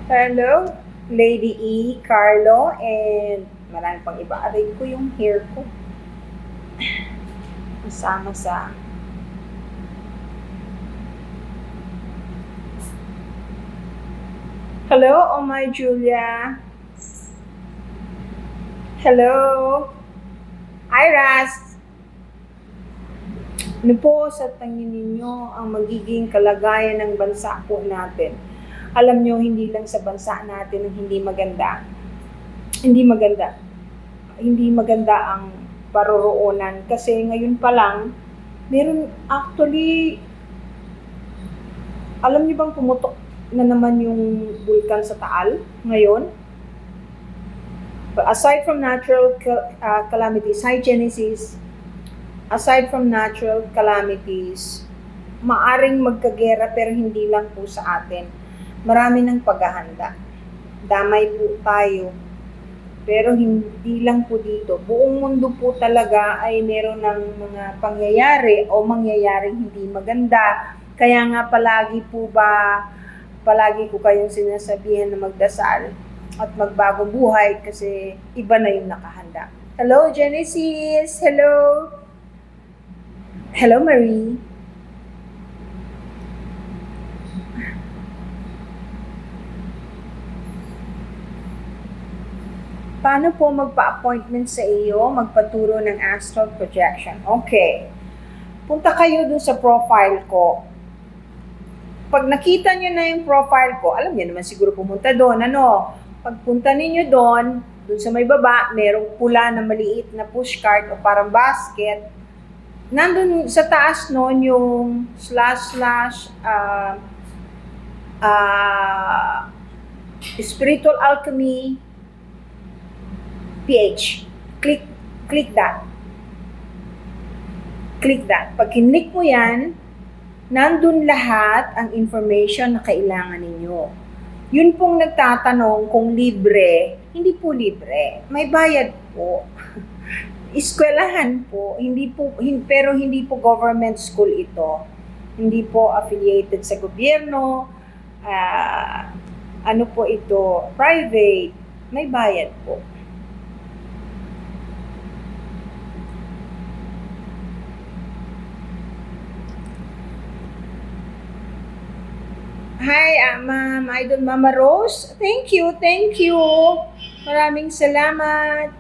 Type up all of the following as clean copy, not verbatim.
Hello, Lady E, Carlo, and marami pang iba. Aray ko yung hair ko. Kasama sa... Hello, oh my Julia. Hello. Iras. Ano po sa tingin ninyo ang magiging kalagayan ng bansa po natin? Alam nyo, hindi lang sa bansa natin ang hindi maganda. Hindi maganda. Hindi maganda ang paroroonan kasi ngayon pa lang, meron actually, alam niyo bang pumutok na naman yung vulkan sa Taal ngayon? But aside from natural calamities, hi Genesis, aside from natural calamities, maaring magkagera pero hindi lang po sa atin. Marami ng paghahanda. Damay po tayo. Pero hindi lang po dito. Buong mundo po talaga ay meron ng mga pangyayari o mangyayaring hindi maganda. Kaya nga palagi ko kayong sinasabihan na magdasal at magbagong buhay kasi iba na yung nakahanda. Hello, Genesis! Hello! Hello, Marie! Paano po magpa-appointment sa iyo, magpaturo ng astral projection? Okay. Punta kayo dun sa profile ko. Pag nakita nyo na yung profile ko, alam niyo naman siguro pumunta doon, ano? Pagpunta ninyo doon sa may baba, merong pula na maliit na pushcart o parang basket. Nandun sa taas noon yung Spiritual Alchemy PH. Click that. Click that. Pag kinlik mo yan, nandun lahat ang information na kailangan ninyo. Yun pong nagtatanong kung libre, hindi po libre. May bayad po. Eskwelahan po, pero hindi po government school ito. Hindi po affiliated sa gobyerno. Ano po ito? Private. May bayad po. Hi, Ma'am Idol Mama Rose. Thank you. Maraming salamat.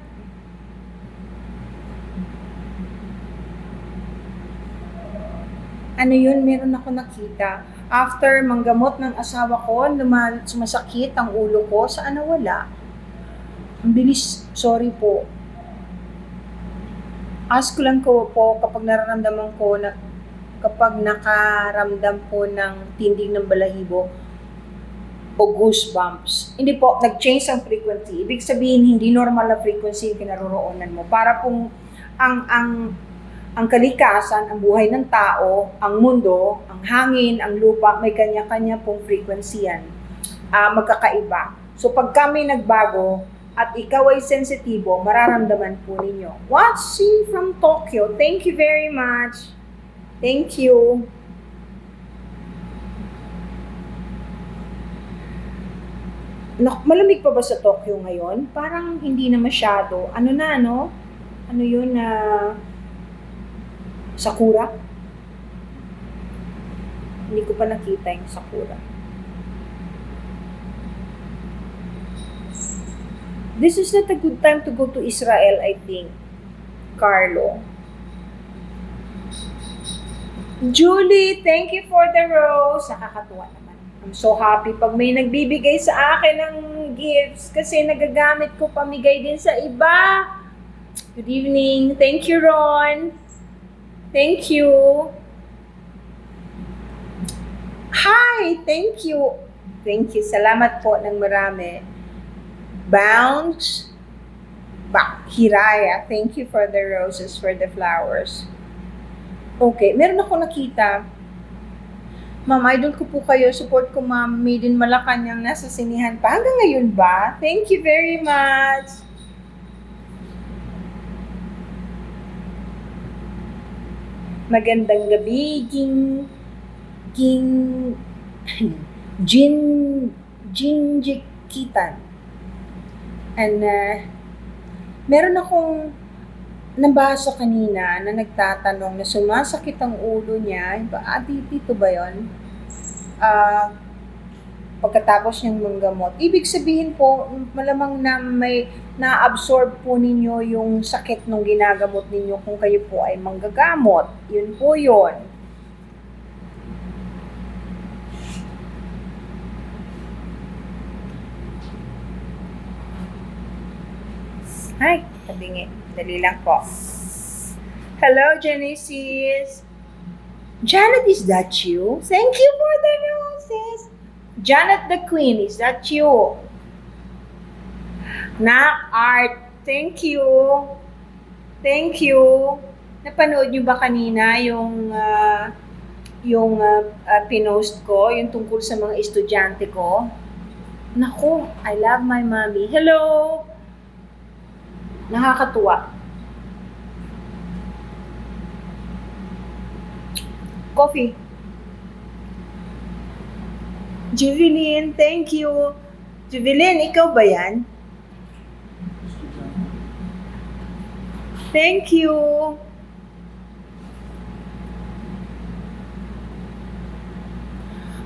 Ano yun? Meron ako nakita. After manggamot ng asawa ko, sumasakit ang ulo ko, saan nawala? Ang bilis. Sorry po. Ask ko lang po kapag nararamdaman ko na kapag nakaramdam po ng tinding ng balahibo o goosebumps. Hindi po, nag-change ang frequency. Ibig sabihin, hindi normal na frequency yung kinaroroonan mo. Para pong ang kalikasan, ang buhay ng tao, ang mundo, ang hangin, ang lupa, may kanya-kanya pong frequency yan. Magkakaiba. So pag kami nagbago at ikaw ay sensitibo, mararamdaman po ninyo. Watching from Tokyo. Thank you very much. Thank you. Malamig pa ba sa Tokyo ngayon? Parang hindi na masyado. Ano na, no? Ano yun na... Sakura? Hindi ko pa nakita yung Sakura. This is not a good time to go to Israel, I think. Carlo. Julie, thank you for the rose. Nakakatuwa naman. I'm so happy pag may nagbibigay sa akin ng gifts kasi nagagamit ko pamigay din sa iba. Good evening. Thank you, Ron. Thank you. Hi, thank you. Thank you. Salamat po ng marami. Bounce. Hiraya, thank you for the roses, for the flowers. Okay, meron ako nakita. Ma'am, idol ko po kayo. Support ko, Ma'am. Made in Malacanang, nasa sinihan pa. Hanggang ngayon ba? Thank you very much. Magandang gabi, Ging. King Jin Jinjikitan. And meron akong nabasa kanina na nagtatanong na sumasakit ang ulo niya. Dito ba yun? Pagkatapos niyang manggamot. Ibig sabihin po, malamang na may na-absorb po ninyo yung sakit nung ginagamot ninyo kung kayo po ay manggagamot. Yun po yun. Hi, tabingi. Dali lang po. Hello, Genesis. Janet, is that you? Thank you for the roses. Janet the Queen, is that you? Nak Art, thank you. Thank you. Napanood niyo ba kanina yung pinost ko, yung tungkol sa mga estudyante ko? Naku, I love my mommy. Hello! Nakakatuwa. Coffee. Juvelin, thank you. Juvelin, ikaw ba yan? Thank you.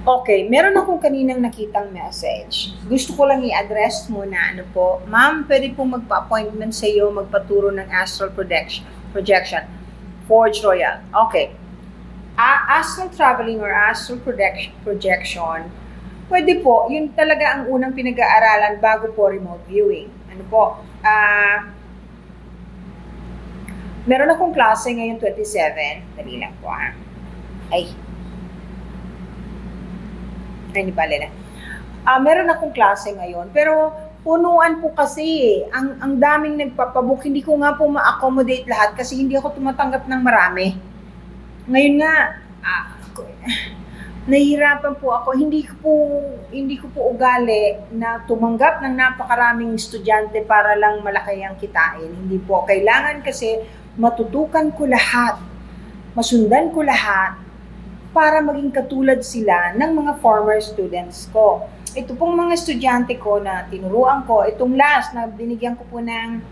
Okay, meron akong kaninang nakitang message. Gusto ko lang i-address muna, Ma'am, pwede pong magpa-appointment sa iyo, magpaturo ng astral projection. Forge Royal. Okay. Astral traveling or astral projection, pwede po, yun talaga ang unang pinag-aaralan bago po remote viewing. Meron akong klase ngayon 27. Dali lang po hindi pala na. Meron akong klase ngayon, pero punuan po kasi ang daming nagpapabook. Hindi ko nga po ma-accommodate lahat kasi hindi ako tumatanggap ng marami. Ngayon nga, nahihirapan po ako. Hindi ko po ugali na tumanggap ng napakaraming estudyante para lang malaki ang kitain. Hindi po. Kailangan kasi matutukan ko lahat, masundan ko lahat, para maging katulad sila ng mga former students ko. Ito pong mga estudyante ko na tinuruan ko, itong last na binigyan ko po ng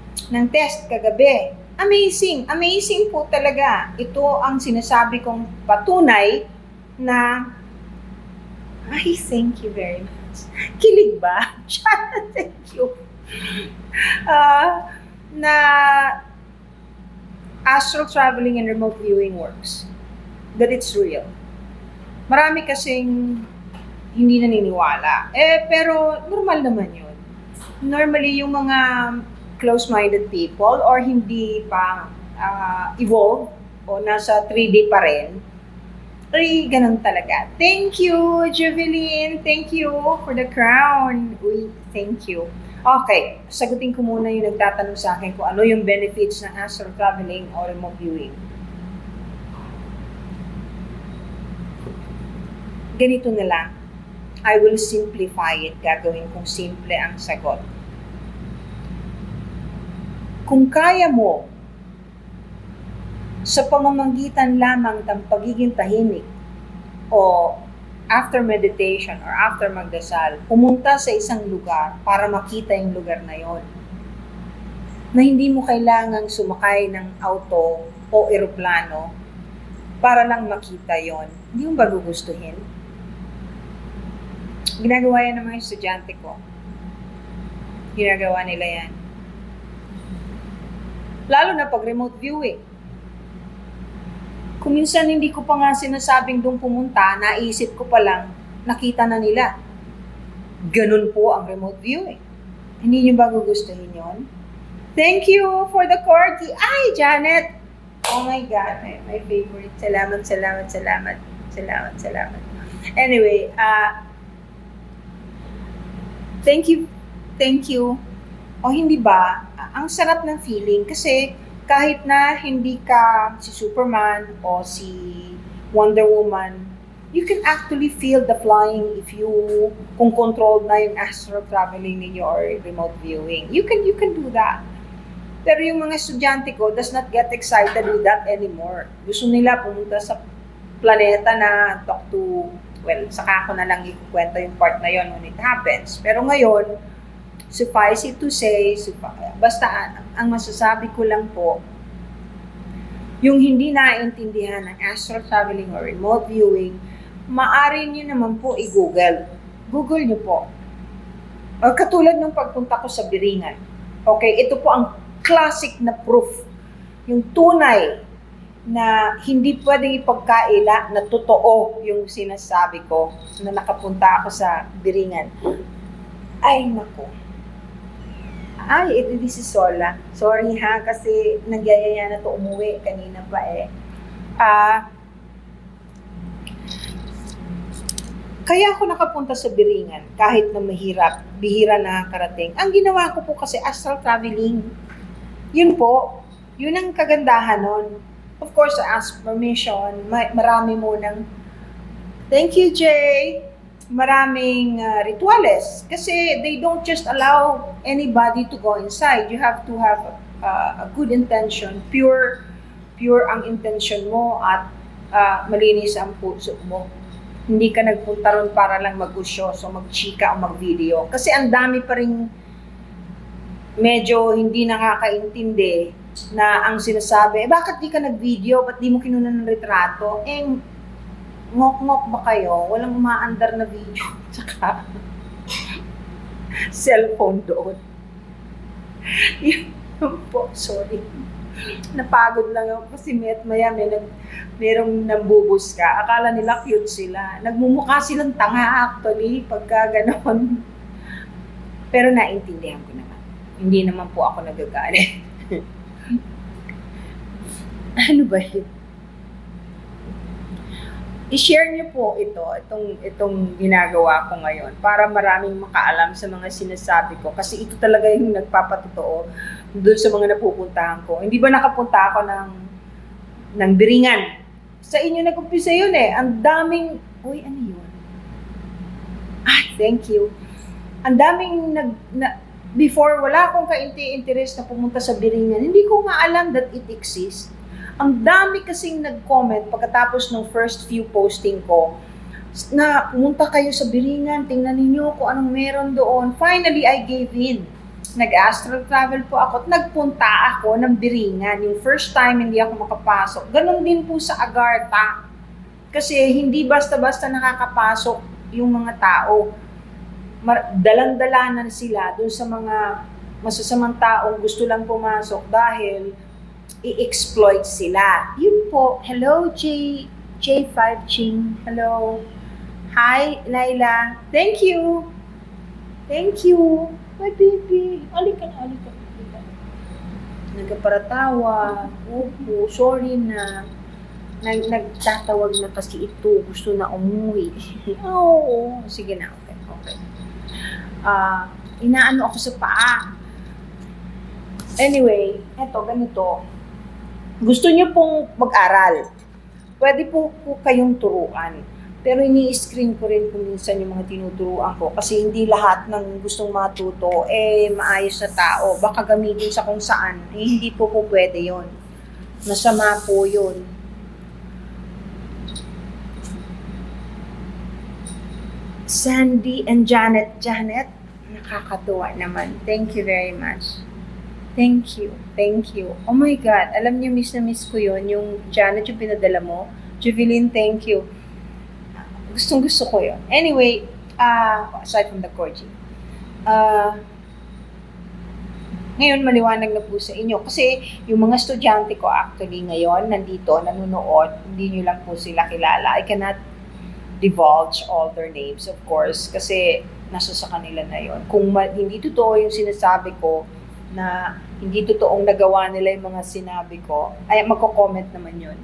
test kagabi. Amazing! Amazing po talaga. Ito ang sinasabi kong patunay na thank you very much. Kilig ba? Thank you. Na astral traveling and remote viewing works. That it's real. Marami kasing hindi naniniwala. Pero normal naman yun. Normally, yung mga close-minded people or hindi pa evolve o nasa 3D pa rin, ay ganun talaga. Thank you, Juvelin. Thank you for the crown. Uy, thank you. Okay, sagutin ko muna yung nagtatanong sa akin kung ano yung benefits ng astral traveling or remote viewing. Ganito na lang. I will simplify it. Gagawin kong simple ang sagot. Kung kaya mo, sa pamamagitan lamang ng pagiging tahimik o after meditation or after magdasal, pumunta sa isang lugar para makita yung lugar na yon. Na hindi mo kailangang sumakay ng auto o eroplano para lang makita yon. Hindi mo ba gugustuhin? Ginagawa yan ng mga estudyante ko. Ginagawa nila yan. Lalo na pag remote viewing. Kung minsan hindi ko pa nga sinasabing doon pumunta, naisip ko pa lang, nakita na nila. Ganun po ang remote viewing. Hindi nyo ba gugustuhin yun? Thank you for the corgi. Ay, Janet! Oh my God, my favorite. Salamat. Anyway, Thank you. O hindi ba, ang sarap ng feeling kasi kahit na hindi ka si Superman o si Wonder Woman, you can actually feel the flying kung controlled na yung astral traveling ninyo or remote viewing. You can do that. Pero yung mga estudyante ko does not get excited with that anymore. Gusto nila pumunta sa planeta na talk to, well, saka ko na lang ikukwento yung part na yon when it happens. Pero ngayon, suffice it to say, basta ang masasabi ko lang po, yung hindi naiintindihan ng astral traveling or remote viewing, maaari nyo naman po i-Google. Google nyo po. O katulad ng pagpunta ko sa Biringan. Okay, ito po ang classic na proof. Yung tunay na hindi pwedeng ipagkaila na totoo yung sinasabi ko na nakapunta ako sa Biringan. Ay, nako. Ay, this is Sola. Sorry ha, kasi nagyayaya na to umuwi kanina pa eh. Kaya ako nakapunta sa Biringan kahit na mahirap, bihira na karating. Ang ginawa ko po kasi astral traveling. Yun po, yun ang kagandahan nun. Of course, I ask permission. Marami mo ng, thank you, Jay. Maraming rituales. Kasi they don't just allow anybody to go inside. You have to have a good intention. Pure ang intention mo at malinis ang puso mo. Hindi ka nagpunta ron para lang mag-usyoso, mag-chika o mag-video. Kasi ang dami pa rin medyo hindi nakakaintindi na ang sinasabi, bakit di ka nag-video? Ba't di mo kinuha ng retrato? Ngok-ngok ba kayo? Walang umaandar na video. Tsaka, cellphone doon. Yun po, sorry. Napagod lang ako kasi maya merong nambubus ka. Akala nila cute sila. Nagmumukha silang tanga actually pagka ganon. Pero naintindihan ko naman. Hindi naman po ako nagagalit. Ano ba yun? I-share niyo po itong ginagawa ko ngayon para maraming makaalam sa mga sinasabi ko kasi ito talaga yung nagpapatotoo doon sa mga napupuntahan ko. Hindi ba nakapunta ako ng Biringan? Sa inyo nag-umpisa yun eh. Ang daming, uy, ano yun? Thank you. Ang daming before wala akong ka-interest na pumunta sa Biringan. Hindi ko nga alam that it exists. Ang dami kasing nag-comment pagkatapos ng first few posting ko na pumunta kayo sa Biringan, tingnan ninyo kung anong meron doon. Finally, I gave in. Nag-astral travel po ako at nagpunta ako ng Biringan. Yung first time hindi ako makapasok. Ganon din po sa Agartha. Kasi hindi basta-basta nakakapasok yung mga tao. Dalan-dala na sila dun sa mga masasamang taong gusto lang pumasok dahil i-exploit sila. Yun po. Hello, J5 Ching. Hello. Hi, Laila. Thank you. Thank you. My baby. Alika na. Nagkaparatawa. Opo, sorry na. Nagtatawag na kasi ito. Gusto na umuwi. Oo. Sige na. Okay. Inaano ako sa paa. Anyway, eto, ganito. Gusto niyo pong mag-aral. Pwede po kayong turuan. Pero ini-screen ko rin kung minsan yung mga tinuturuan ko. Kasi hindi lahat ng gustong matuto, maayos na tao. Baka gamitin sa kung saan. Hindi po pwede yon. Masama po yun. Sandy and Janet. Janet, nakakatuwa naman. Thank you very much. Thank you. Oh my God, alam niyo, miss na miss ko yun. Yung Janet, yung pinadala mo. Jubilin, thank you. Gustong-gusto ko yun. Anyway, aside from the Corgi. Ngayon, maliwanag na po sa inyo. Kasi yung mga estudyante ko actually ngayon, nandito, nanonood, hindi nyo lang po sila kilala. I cannot divulge all their names, of course, kasi nasa sa kanila na yon. Kung hindi totoo yung sinasabi ko, na hindi totoong nagawa nila yung mga sinabi ko, ay magko-comment naman yun.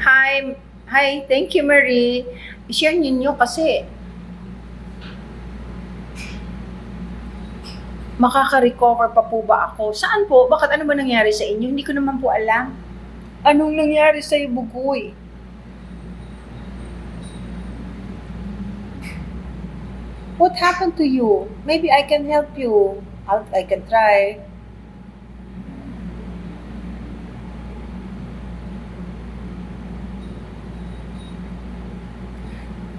Hi, thank you, Marie. I-share ninyo kasi makaka-recover pa po ba ako? Saan po? Bakit ano ba nangyari sa inyo? Hindi ko naman po alam. Anong nangyari sa iyo, Bugoy? What happened to you? Maybe I can help you. I can try.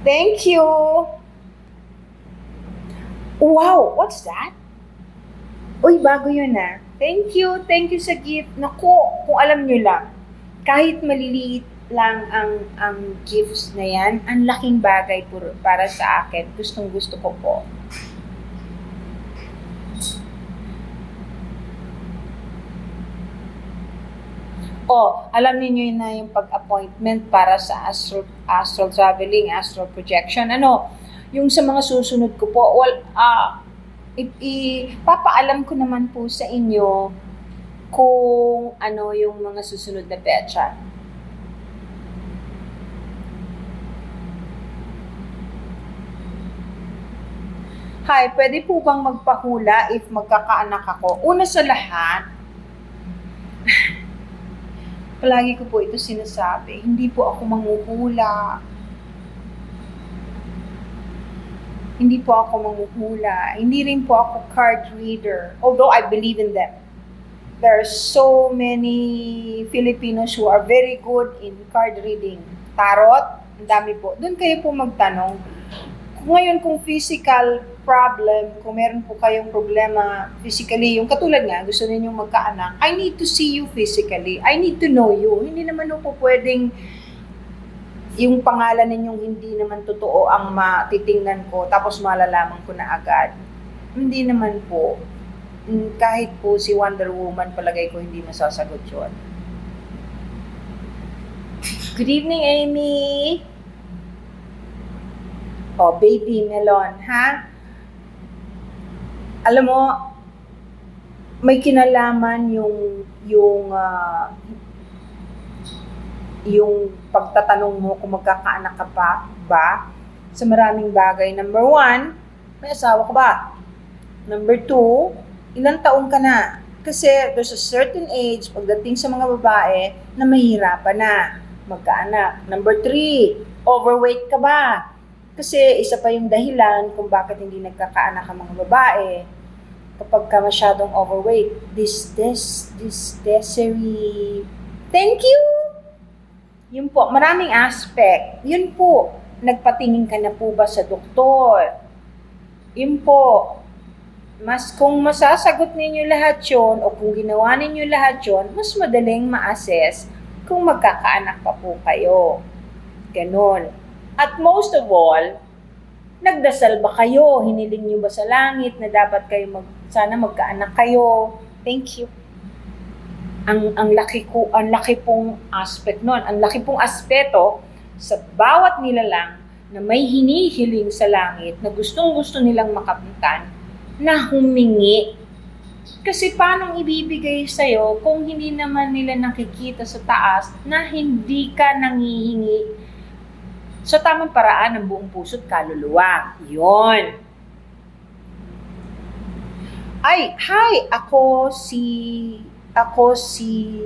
Thank you. Wow, what's that? Uy, bago yun ah. Thank you sa gift. Naku, kung alam nyo lang, kahit maliliit lang ang gifts na yan, ang laking bagay para sa akin. Gustong gusto ko po. Alam niyo na yung pag-appointment para sa astral traveling, astral projection. Yung sa mga susunod ko po, ipapaalam ko naman po sa inyo kung ano yung mga susunod na petsa. Hi, pwede po bang magpahula if magkakaanak ako? Una sa lahat, palagi ko po ito sinasabi, hindi po ako manghuhula. Hindi po ako manghuhula. Hindi rin po ako card reader. Although I believe in them. There are so many Filipinos who are very good in card reading. Tarot, ang dami po. Doon kayo po magtanong. Ngayon kung physical problem, kung meron po kayong problema physically, yung katulad nga, gusto ninyong magkaanak, I need to see you physically. I need to know you. Hindi naman po pwedeng yung pangalan ninyong hindi naman totoo ang matitingnan ko, tapos malalaman ko na agad. Hindi naman po. Kahit po si Wonder Woman, palagay ko hindi masasagot yun. Good evening, Amy. Baby melon, ha? Alam mo, may kinalaman yung pagtatanong mo kung magkakaanak ka pa ba sa maraming bagay. Number 1, may asawa ka ba? Number 2, ilang taon ka na? Kasi there's a certain age pagdating sa mga babae na mahirapan na magkaanak. Number 3, overweight ka ba? Kasi isa pa yung dahilan kung bakit hindi nagkakaanak ang mga babae kapag ka masyadong overweight. This Desiree. Thank you! Yun po, maraming aspect. Yun po, nagpatingin ka na po ba sa doktor? Yun po, kung masasagot ninyo lahat yun o kung ginawa ninyo lahat yun, mas madaling ma-assess kung magkakaanak pa po kayo. Ganon. At most of all, nagdasal ba kayo? Hiniling nyo ba sa langit na dapat kayo sana magkaanak kayo? Thank you. Ang laki pong aspect nun. Ang laki pong aspeto sa bawat nilalang na may hinihiling sa langit na gustong-gusto nilang makapitan na humingi. Kasi paano ibibigay sa'yo kung hindi naman nila nakikita sa taas na hindi ka nangihingi sa tamang paraan ng buong puso't kaluluwa. Yon. Hi! Ako si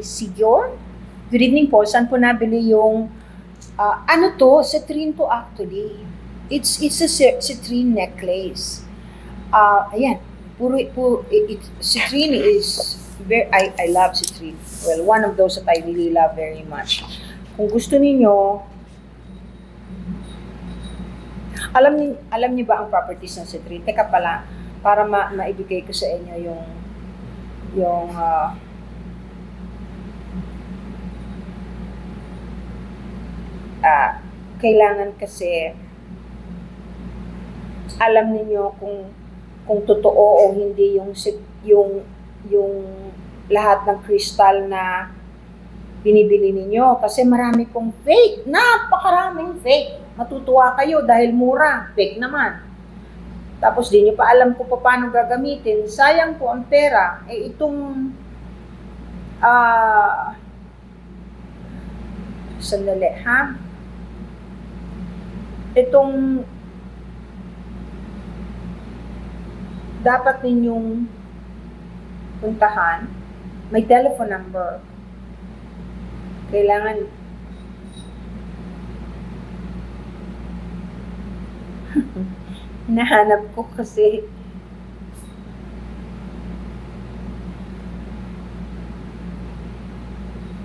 Sigyor. Good evening po. Saan po nabili yung citrine to actually. It's a citrine necklace. Ayan. Citrine is I love citrine. Well, one of those that I really love very much. Kung gusto niyo, alam niyo ba ang properties ng citrine? Teka pala, para maibigay ko sa inyo yung kailangan kasi alam niyo kung totoo o hindi yung lahat ng crystal na binibili ninyo kasi marami pong fake, napakaraming fake. Matutuwa kayo dahil mura, fake naman. Tapos di nyo pa alam kung paano gagamitin. Sayang po ang pera. Sandali, ha? Itong dapat ninyong puntahan, may telephone number. Kailangan nahanap ko kasi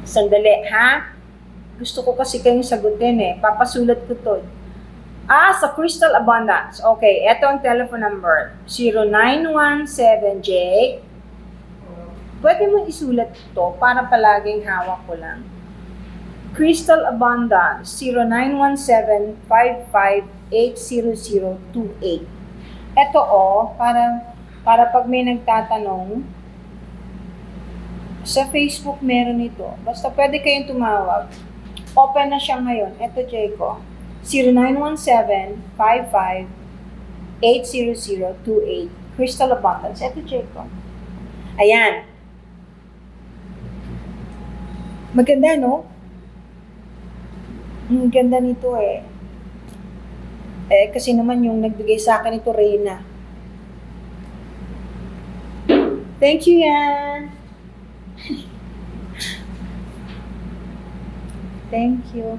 sandali, ha? Gusto ko kasi kayong sagutin papasulat ko to. Sa Crystal Abundance. Okay, ito ang telephone number. 0917 Jake. Pwede mo isulat ito para palaging hawak ko lang. Crystal Abundance, 0917-558-0028. Ito para pag may nagtatanong, sa Facebook meron ito. Basta pwede kayong tumawag. Open na siya ngayon. Ito, Jayco. 0917-558-0028. Crystal Abundance. Ito, Jayco. Ayan. Maganda, no? Ang ganda nito eh. Kasi naman yung nagbigay sa akin ito, Reyna. Thank you, yan. Thank you.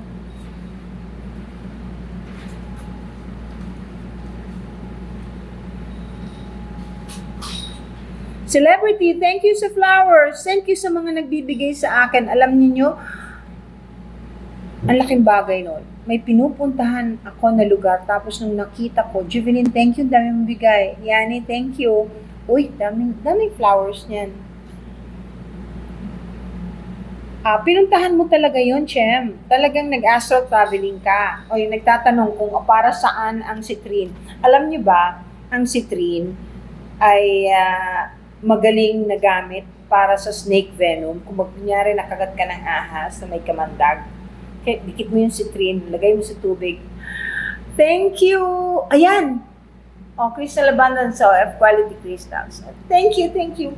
Celebrity, thank you sa flowers. Thank you sa mga nagbibigay sa akin. Alam niyo, ang laking bagay nun. May pinupuntahan ako na lugar, tapos nung nakita ko, Juvelin, thank you, dami mong bigay. Yani, thank you. Uy, daming flowers niyan. Pinuntahan mo talaga yon, Chem. Talagang nag-astral traveling ka. O yung nagtatanong kung para saan ang citrine. Alam niyo ba, ang citrine ay magaling na gamit para sa snake venom. Kung kunyari nakagat ka ng ahas na may kamandag, dikit mo yung citrine, lagay mo sa tubig. Thank you! Ayan! Crystal Abundance of Quality Crystals. Thank you, thank you.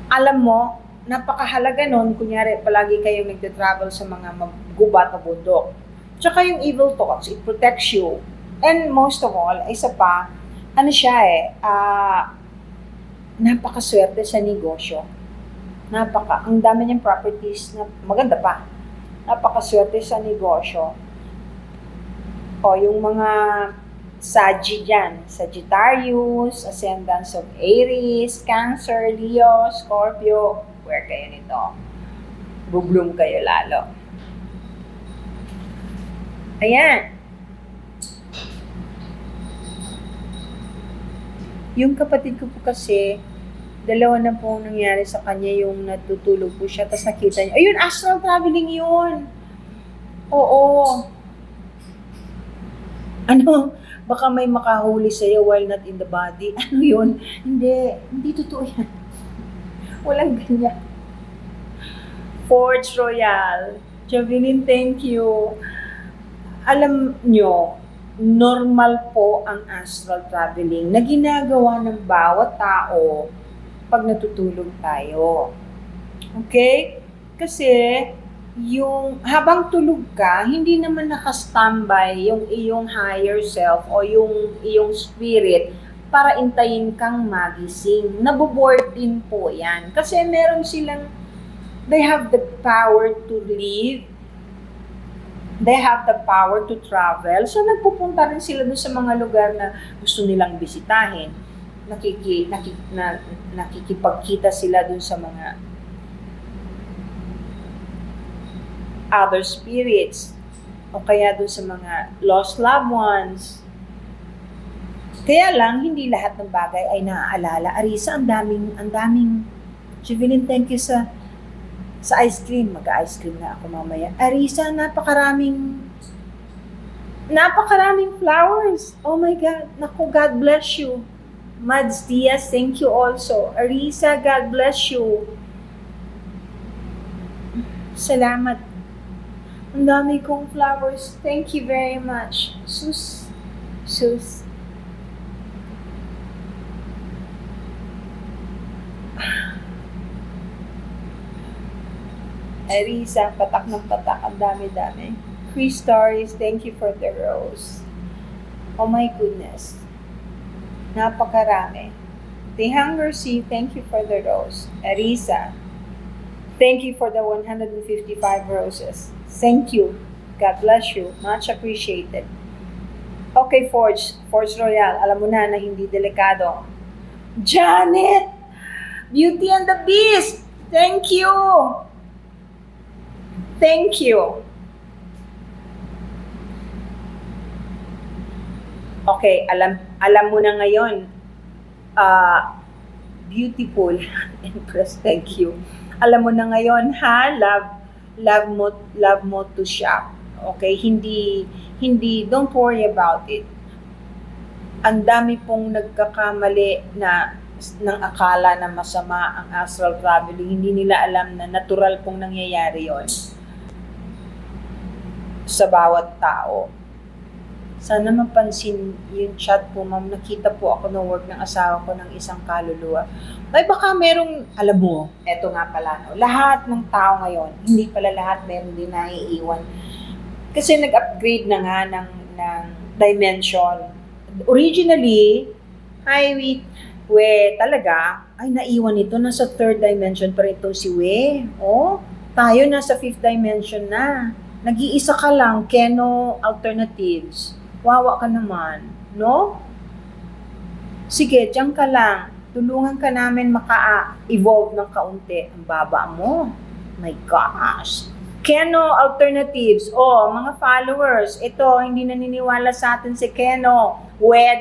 Alam mo, napakahalaga nun, kunyari, palagi kayong nagte-travel sa mga gubat na bundok. Tsaka yung evil thoughts, it protects you. And most of all, isa pa, napakaswerte sa negosyo. Ang dami niyang properties na maganda pa. Napakaswerte sa negosyo. O yung mga Saggi dyan, Sagittarius, Ascendants of Aries, Cancer, Leo, Scorpio, where kayo nito? Bubloom kayo lalo. Ayan. Yung kapatid ko po kasi, dalawa na po nangyari sa kanya, yung natutulog po siya, tapos nakita niya, ayun, astral traveling yun. Oo. Baka may makahuli sa'yo while not in the body. Ano yun? Hindi totoo yan. Walang ganyan. Forge Royal. Javelin, thank you. Alam nyo, normal po ang astral traveling na ginagawa ng bawat tao pag natutulog tayo. Okay? Kasi, yung habang tulog ka, hindi naman nakastambay yung iyong higher self o yung iyong spirit para intayin kang magising. Naboboard din po yan. Kasi meron silang, they have the power to live, they have the power to travel. So nagpupunta rin sila doon sa mga lugar na gusto nilang bisitahin. Nakikipagkita sila doon sa mga other spirits o kaya doon sa mga lost loved ones. Kaya lang, hindi lahat ng bagay ay naaalala. Arisa, ang daming, Juvelin, thank you sa ice cream. Mag-ice cream na ako mamaya. Arisa, napakaraming flowers. Oh my God. Naku, God bless you. Mads Diaz, thank you also. Arisa, God bless you. Salamat. Ang dami kong flowers. Thank you very much. Sus. Arisa, patak ng patak. Ang dami-dami. Chris Stories, thank you for the rose. Oh my goodness. Napakarami. The Hunger Sea, thank you for the rose. Arisa, thank you for the 155 roses. Thank you. God bless you. Much appreciated. Okay, Forge Royal. Alam mo na hindi delikado. Janet! Beauty and the Beast! Thank you! Thank you. Okay, alam mo na ngayon, beautiful Empress, thank you. Alam mo na ngayon ha, love mo to shop. Okay, hindi don't worry about it. Ang dami pong nagkakamali ng akala na masama ang astral traveling. Hindi nila alam na natural pong nangyayari yon sa bawat tao. Sana mapansin yung chat po, ma'am. Nakita po ako ng work ng asawa ko ng isang kaluluwa. Ay, baka merong, alam mo, eto nga pala, no? Lahat ng tao ngayon, hindi pala lahat meron din naiiwan. Kasi nag-upgrade na nga ng dimension. Originally, talaga, ay naiwan ito, nasa third dimension pa rin ito si We. Oh, tayo nasa fifth dimension na. Nag-iisa ka lang, Keno alternatives. Wawa ka naman, no? Sige, diyan ka lang. Tulungan ka namin maka-evolve ng kaunti. Ang baba mo. My gosh. Keno alternatives. Oh, mga followers, ito, hindi naniniwala sa atin si Keno. We.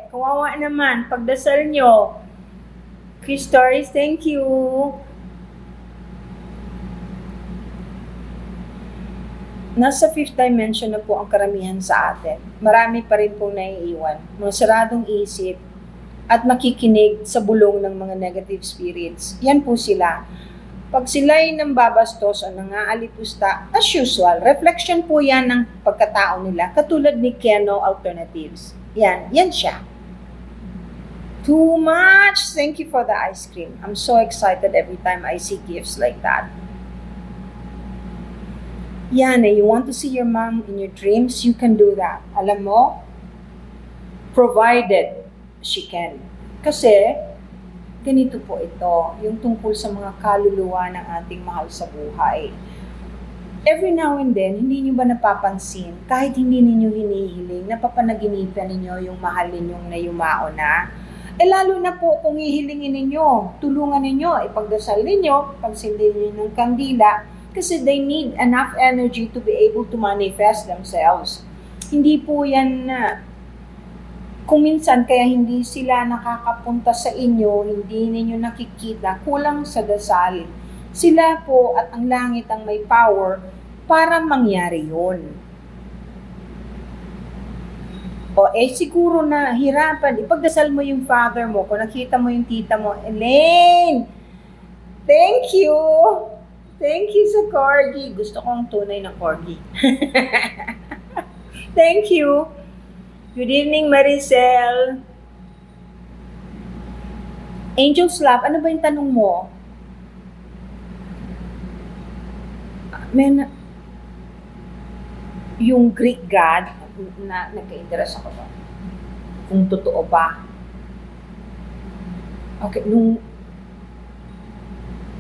Kawawa naman, pagdasal nyo. Chris Torres, thank you. Nasa fifth dimension na po ang karamihan sa atin. Marami pa rin pong naiiwan. Mga saradong isip at nakikinig sa bulong ng mga negative spirits. Yan po sila. Pag sila'y nambabastos o nangaalipusta, as usual, reflection po yan ng pagkatao nila, katulad ni Keno Alternatives. Yan siya. Too much! Thank you for the ice cream. I'm so excited every time I see gifts like that. Yan, you want to see your mom in your dreams, you can do that. Alam mo, provided she can. Kasi, ganito po ito, yung tungkol sa mga kaluluwa ng ating mahal sa buhay. Every now and then, hindi nyo ba napapansin, kahit hindi ninyo hinihiling, napapanaginipan ninyo yung mahal ninyong nayumao na? Lalo na po kung hihilingin ninyo, tulungan ninyo, ipagdasal ninyo, pagsindi ninyo ng kandila, kasi they need enough energy to be able to manifest themselves. Hindi po yan kung minsan kaya hindi sila nakakapunta sa inyo, hindi ninyo nakikita, kulang sa dasal. Sila po at ang langit ang may power para mangyari yun. O siguro na hirapan, ipagdasal mo yung father mo, kung nakita mo yung tita mo, Elaine, thank you! Thank you sa corgi. Gusto kong tunay na corgi. Thank you. Good evening, Maricel. Angel's Love, ano ba yung tanong mo? Yung Greek God, na nagka-interest ako ba? Kung totoo ba? Okay, nung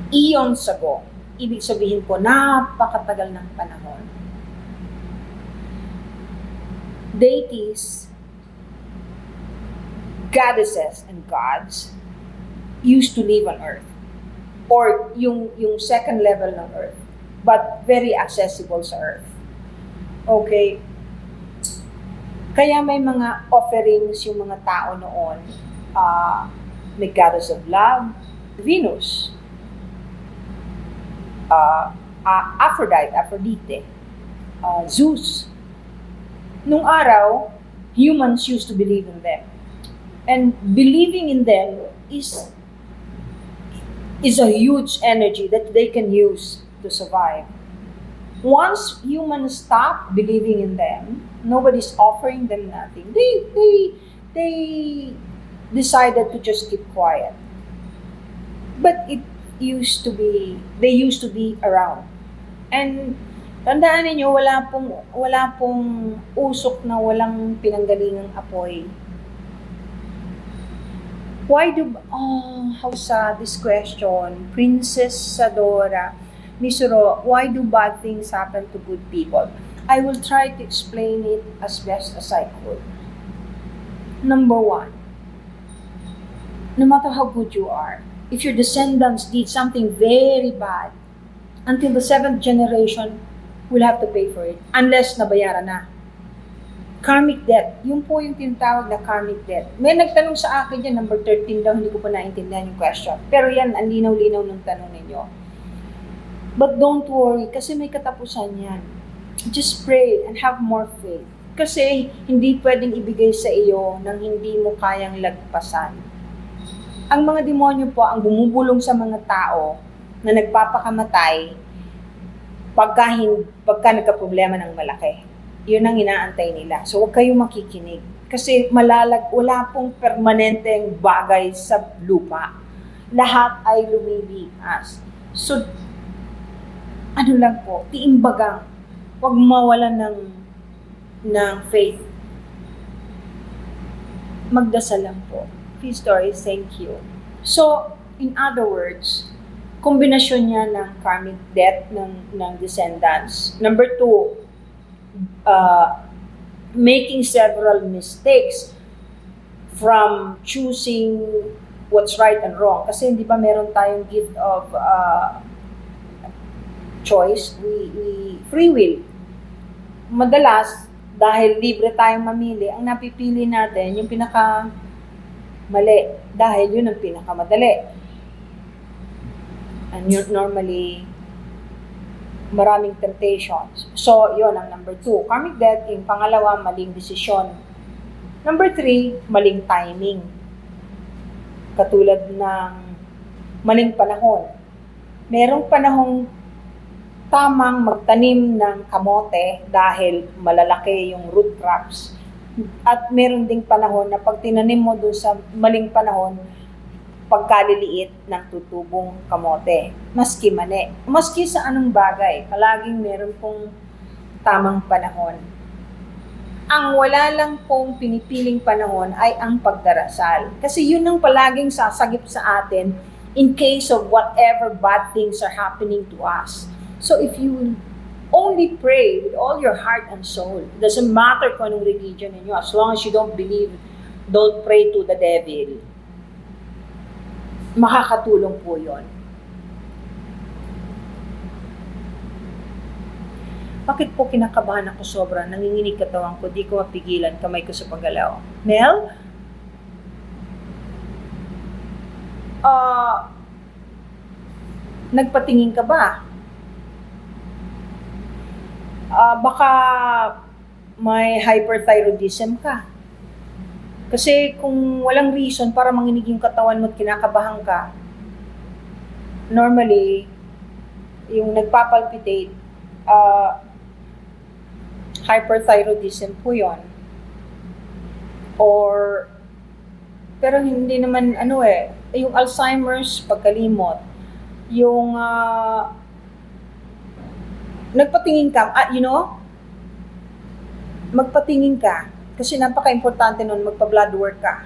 eons ago, ibig sabihin po, napakatagal ng panahon. Deities, goddesses, and gods used to live on earth. Or yung second level ng earth. But very accessible sa earth. Okay. Kaya may mga offerings yung mga tao noon. May goddess of love, Venus. Aphrodite, Zeus. Nung araw, humans used to believe in them. And believing in them is a huge energy that they can use to survive. Once humans stop believing in them, nobody's offering them nothing. They decided to just keep quiet. But they used to be around. And tandaan niyo, wala pong usok na walang pinanggalingang apoy. How sad this question. Princess Sadora, Misuro, why do bad things happen to good people? I will try to explain it as best as I could. Number one, no matter how good you are, if your descendants did something very bad, until the 7th generation will have to pay for it, unless nabayaran na. Karmic debt. Yun po yung tinatawag na karmic debt. May nagtanong sa akin dyan, number 13 daw, hindi ko pa naintindihan yung question. Pero yan, ang linaw-linaw ng tanong ninyo. But don't worry, kasi may katapusan yan. Just pray and have more faith. Kasi hindi pwedeng ibigay sa iyo nang hindi mo kayang lagpasan. Ang mga demonyo po ang bumubulong sa mga tao na nagpapakamatay pagka nagka-problema ng malaki. Yun ang inaantay nila. So, huwag kayong makikinig. Kasi wala pong permanenteng bagay sa lupa. Lahat ay lumilipas. So, ano lang po, tiimbagang. Huwag mawalan ng faith. Magdasal lang po. Please, Doris, thank you. So, in other words, kombinasyon niya ng karmic debt ng descendants. Number 2, making several mistakes from choosing what's right and wrong. Kasi hindi ba meron tayong gift of choice? We free will. Madalas, dahil libre tayong mamili, ang napipili natin yung pinaka-mali. Dahil yun ang pinaka-madali. And normally, maraming temptations. So, yun ang number 2. Karmic debt. Yung pangalawa, maling desisyon. Number 3, maling timing. Katulad ng maling panahon. Merong panahong tamang magtanim ng kamote dahil malalaki yung root crops. At meron ding panahon na pag tinanim mo doon sa maling panahon, pagkaliliit ng tutubong kamote. Maski sa anong bagay, palaging meron pong tamang panahon. Ang wala lang pong pinipiling panahon ay ang pagdarasal. Kasi yun ang palaging sasagip sa atin in case of whatever bad things are happening to us. So if you only pray with all your heart and soul, it doesn't matter kung anong religion ninyo, as long as you don't believe, don't pray to the devil, makakatulong po yun. Bakit po kinakabahan ako sobra? Nanginginig katawan ko, di ko mapigilan, kamay ko sa paggalaw. Mel? Nagpatingin ka ba? Baka may hyperthyroidism ka. Kasi kung walang reason para manginig yung katawan mo at kinakabahan ka, normally, yung nagpapalpitate, hyperthyroidism po yun. Pero hindi naman, yung Alzheimer's, pagkalimot, yung, nagpatingin ka, magpatingin ka. Kasi napaka-importante nun, magpa-blood work ka.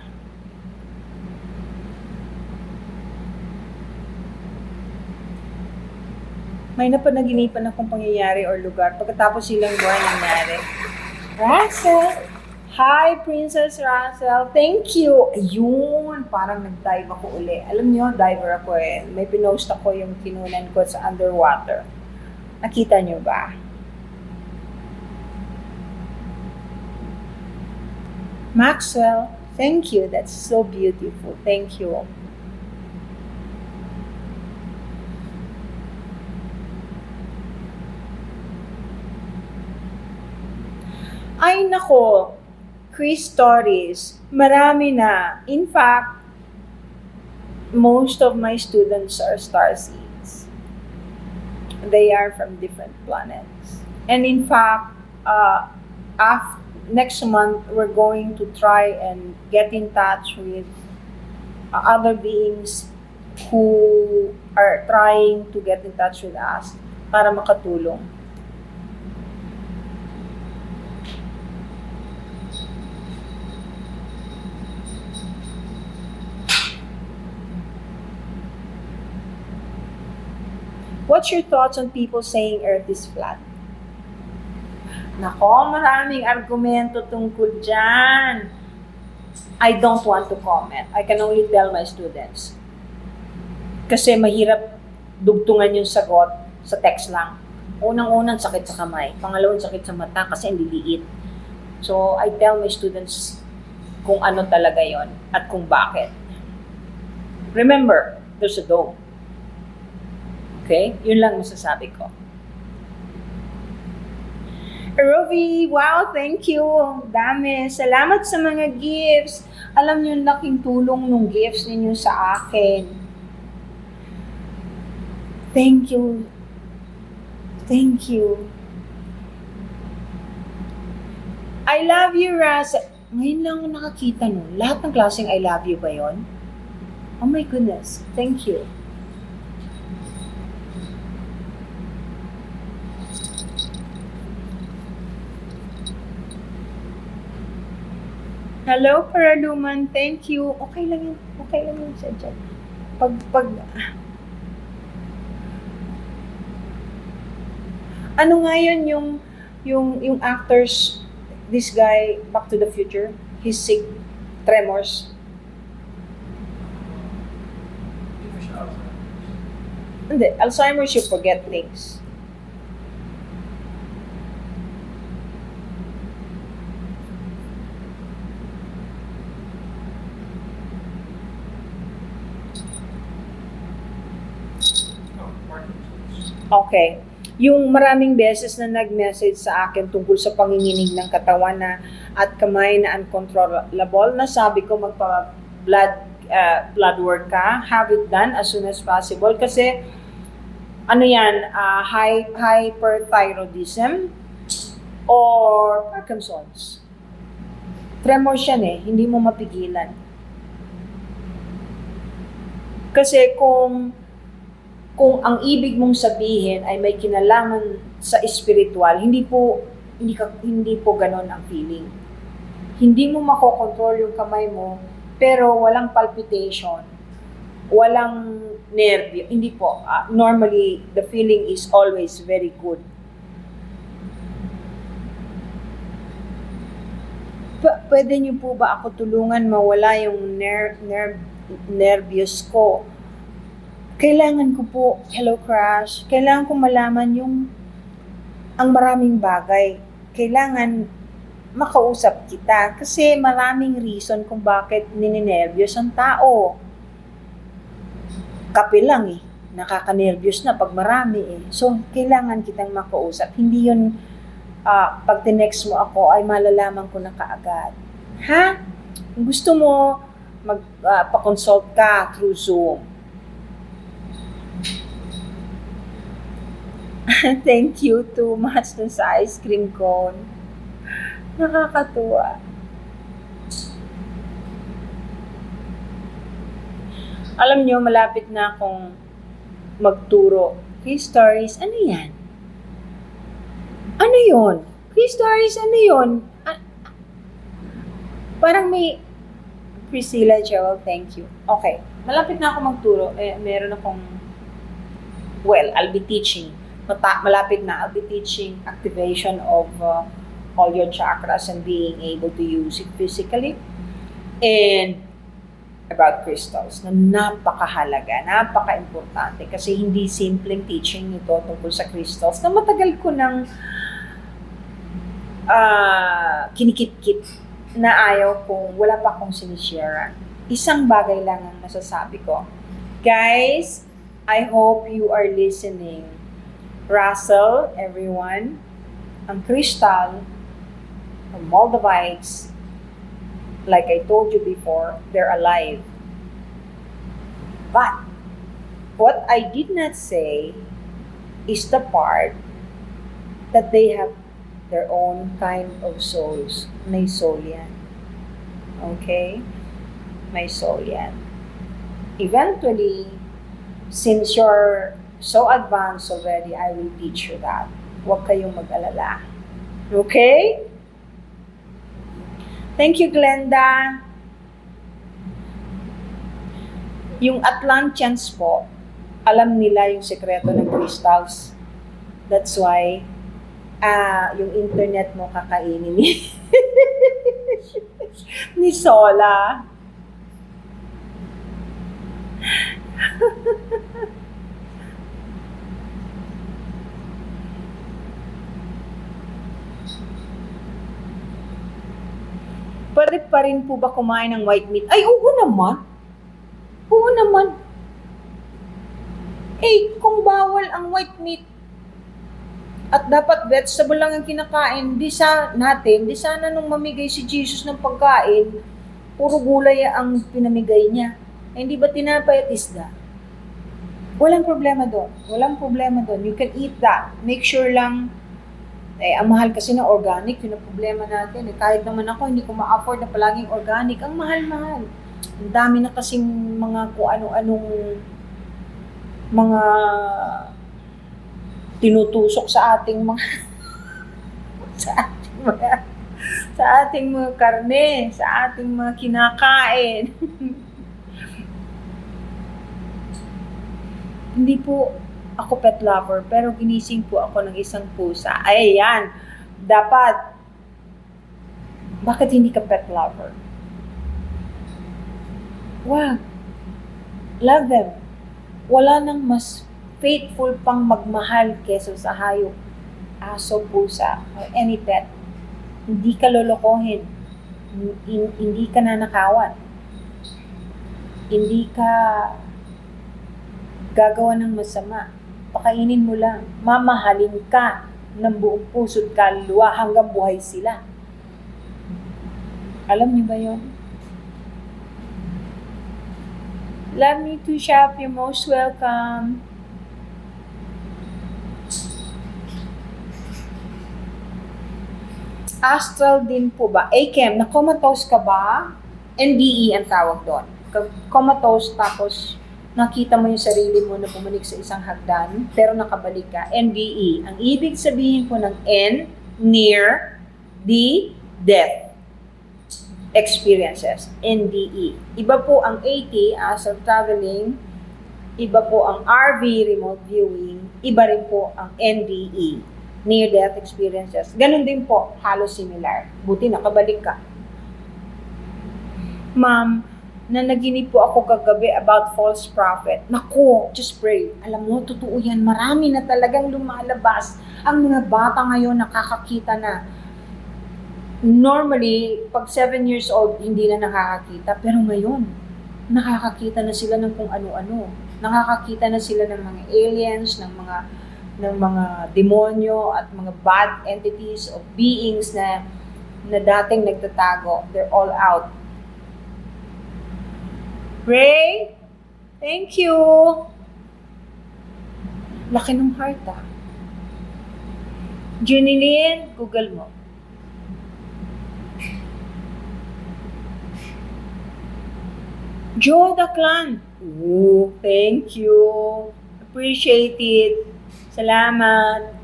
May napanaginipan akong pangyayari or lugar pagkatapos silang buhay nangyari. Russell! Hi, Princess Russell! Thank you! Ayun! Parang nag-dive ako uli. Alam niyo, diver ako eh. May pinost ako yung kinunan ko sa underwater. Nakita niyo ba? Maxwell, thank you. That's so beautiful. Thank you. Ay nako, Chris Stories, marami na. In fact, most of my students are starseeds. They are from different planets. And in fact, next month, we're going to try and get in touch with other beings who are trying to get in touch with us para makatulong. What's your thoughts on people saying Earth is flat? Nako, maraming argumento tungkol dyan. I don't want to comment. I can only tell my students. Kasi mahirap dugtungan yung sagot sa text lang. Unang-unang sakit sa kamay. Pangalawang sakit sa mata kasi ang liliit. So, I tell my students kung ano talaga yon at kung bakit. Remember, there's a dome. Okay? Yun lang masasabi ko. Rovi, wow, thank you. Ang dami. Salamat sa mga gifts. Alam niyo, laking tulong ng gifts ninyo sa akin. Thank you. Thank you. I love you, Ras. Ngayon lang ako nakakita nun. Lahat ng klaseng I love you ba yon? Oh my goodness. Thank you. Hello, Paraluman. Thank you. Okay lang yun. Okay lang yun siya dyan. Ano nga yun yung actors, this guy, Back to the Future, he's sick, tremors. Hindi, Alzheimer's, you forget things. Okay. Yung maraming beses na nag-message sa akin tungkol sa panginginig ng katawan na at kamay na uncontrollable, na sabi ko blood work ka, have it done as soon as possible kasi ano yan, hyperthyroidism or Parkinson's. Tremors yan hindi mo mapigilan. Kasi kung ang ibig mong sabihin ay may kinalaman sa spiritual, hindi po ganoon ang feeling. Hindi mo makokontrol yung kamay mo, pero walang palpitation, walang nervyo. Hindi po. Normally, the feeling is always very good. Pwede niyo po ba ako tulungan mawala yung nervyos ko? Kailangan ko po, hello crush, kailangan ko malaman ang maraming bagay. Kailangan makausap kita kasi maraming reason kung bakit nininervyos ang tao. Kape lang nakakanervyos na pag marami So, kailangan kitang makausap. Hindi yun, pag tinext mo ako ay malalaman ko na kaagad. Ha? Kung gusto mo, pa-consult ka through Zoom. Thank you too much dun sa ice cream cone. Nakakatuwa. Alam nyo, malapit na akong magturo. Chris Stories, ano yan? Ano yun? Chris Stories, ano yun? Parang may Priscilla Joel, thank you. Okay, malapit na ako magturo. Meron akong, I'll be teaching. Malapit na, I'll be teaching activation of all your chakras and being able to use it physically. And about crystals na napakahalaga, napaka-importante kasi hindi simpleng teaching nito tungkol sa crystals na matagal ko nang kinikit-kit na ayaw kong wala pa akong sinishare. Isang bagay lang ang masasabi ko. Guys, I hope you are listening. Russell, everyone, ang crystal, ang Moldavites, like I told you before, they're alive. But what I did not say is the part that they have their own kind of souls. May soul yan. Okay? May soul yan. Eventually, since you're so advanced already, I will teach you that. Huwag kayong mag-alala. Okay? Thank you, Glenda. Yung Atlanteans po, alam nila yung sekreto ng crystals. That's why, yung internet mo kakainin ni Sola. pwede pa rin po ba kumain ng white meat? Ay, oo naman. Oo naman. Eh, kung bawal ang white meat at dapat vegetable lang ang kinakain, di sana nung mamigay si Jesus ng pagkain, puro gulay ang pinamigay niya. Eh, hindi ba tinapay at isda? Walang problema doon. Walang problema doon. You can eat that. Make sure lang, ang mahal kasi ng organic, yun ang problema natin. Kahit naman ako, hindi ko ma-afford na palaging organic. Ang mahal-mahal. Ang dami na kasing mga kung ano-anong mga tinutusok sa ating mga sa ating mga karne, sa ating mga kinakain. Hindi po ako pet lover, pero ginising po ako ng isang pusa. Ayan, dapat, bakit hindi ka pet lover? Wag. Love them. Wala nang mas faithful pang magmahal kesa sa hayop, aso, pusa, or any pet. Hindi ka lolokohin. Hindi ka nanakawan. Hindi ka gagawa ng masama. Pakainin mo lang. Mamahalin ka ng buong puso't kaluluwa hanggang buhay sila. Alam niyo ba yun? Love me to shop. You're most welcome. Astral din po ba? ACAM, na-comatose ka ba? NDE ang tawag doon. Comatose tapos nakita mo yung sarili mo na pumanik sa isang hagdan, pero nakabalik ka. NDE. Ang ibig sabihin po ng N, near, D, death experiences. NDE. Iba po ang AT, astral traveling. Iba po ang RV, remote viewing. Iba rin po ang NDE, near-death experiences. Ganun din po, halos similar. Buti nakabalik ka. Ma'am, nanaginip po ako kagabi about false prophet. Naku, just pray. Alam mo, totoo yan. Marami na talagang lumalabas. Ang mga bata ngayon nakakakita na. Normally, pag 7 years old, hindi na nakakakita. Pero ngayon, nakakakita na sila ng kung ano-ano. Nakakakita na sila ng mga aliens, ng mga demonyo at mga bad entities of beings na dating nagtatago. They're all out. Ray, thank you. Laki ng heart ah. Junilyn, Google mo. Joe Daclan. Oh, thank you. Appreciate it. Salamat.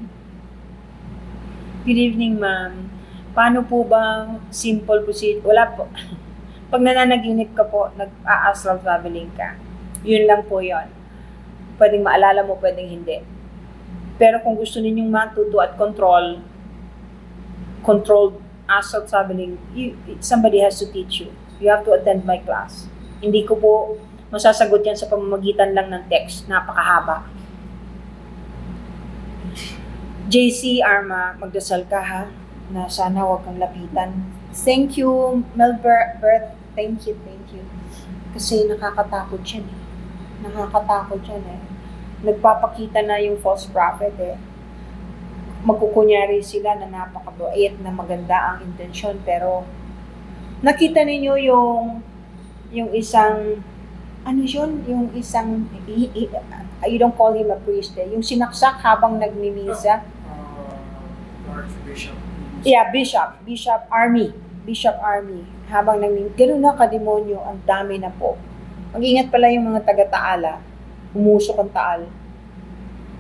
Good evening, ma'am. Paano po bang simple procedure? Wala po. Pag nananaginip ka po, nag-astral traveling ka. Yun lang po yon. Pwedeng maalala mo, pwedeng hindi. Pero kung gusto ninyong matuto at controlled astral traveling, somebody has to teach you. You have to attend my class. Hindi ko po masasagot yan sa pamamagitan lang ng text. Napakahaba. JC Arma, magdasal ka ha, na sana huwag kang lapitan. Thank you, Melbert. Thank you. Kasi nakakatakot yan eh. Nagpapakita na yung false prophet eh. Magkukunyari sila na napakabait na maganda ang intensyon, pero nakita ninyo yung isang, ano yun? Yung isang, you don't call him a priest eh. Yung sinaksak habang nagmimisa. Archbishop. Yeah, Bishop Army. Habang gano'n na kademonyo, ang dami na po. Mag-ingat pala yung mga taga-Taala. Umusok ang Taal.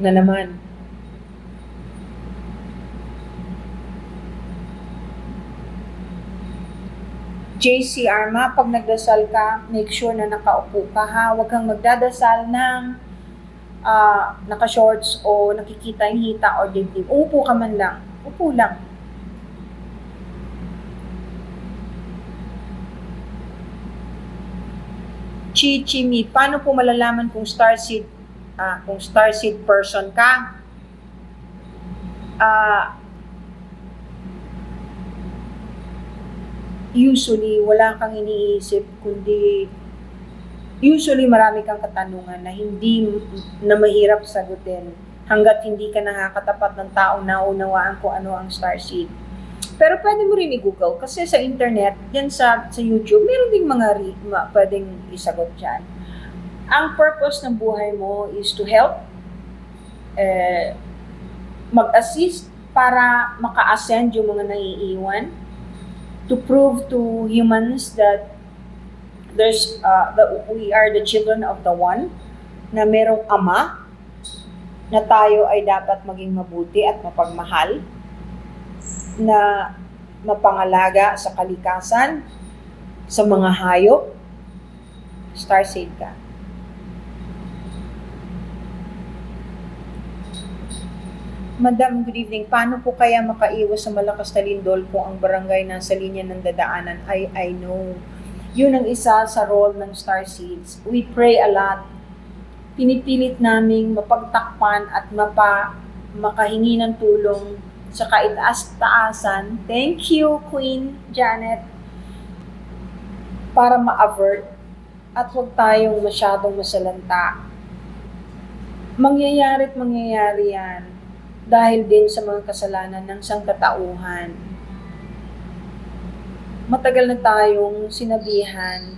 Na naman. JC Arma, pag nagdasal ka, make sure na nakaupo ka ha. Huwag kang magdadasal ng naka-shorts o nakikita yung hita o dibdib. Upo ka man lang. Upo lang. Chichimi, paano po malalaman kung starseed person ka? usually wala kang iniisip kundi usually marami kang katanungan na hindi na mahirap sagutin hanggat hindi ka nakakatapat ng taong naunawaan kung ano ang starseed. Pero pwede mo rin i-google kasi sa internet, yan sa YouTube, meron ding pwedeng isagot dyan. Ang purpose ng buhay mo is to help, mag-assist para maka-ascend yung mga naiiwan, to prove to humans that that we are the children of the One, na merong Ama, na tayo ay dapat maging mabuti at mapagmahal, na mapangalaga sa kalikasan, sa mga hayop. Starseed ka. Madam, good evening. Paano po kaya makaiwas sa malakas na lindol kung ang barangay nasa linya ng dadaanan? I know. Yun ang isa sa role ng Starseeds. We pray a lot. Pinipilit naming mapagtakpan at makahingi ng tulong sa kaitaas-taasan. Thank you, Queen Janet. Para ma-avert at huwag tayong masyadong masalanta. Mangyayari't mangyayari yan dahil din sa mga kasalanan ng sangkatauhan. Matagal na tayong sinabihan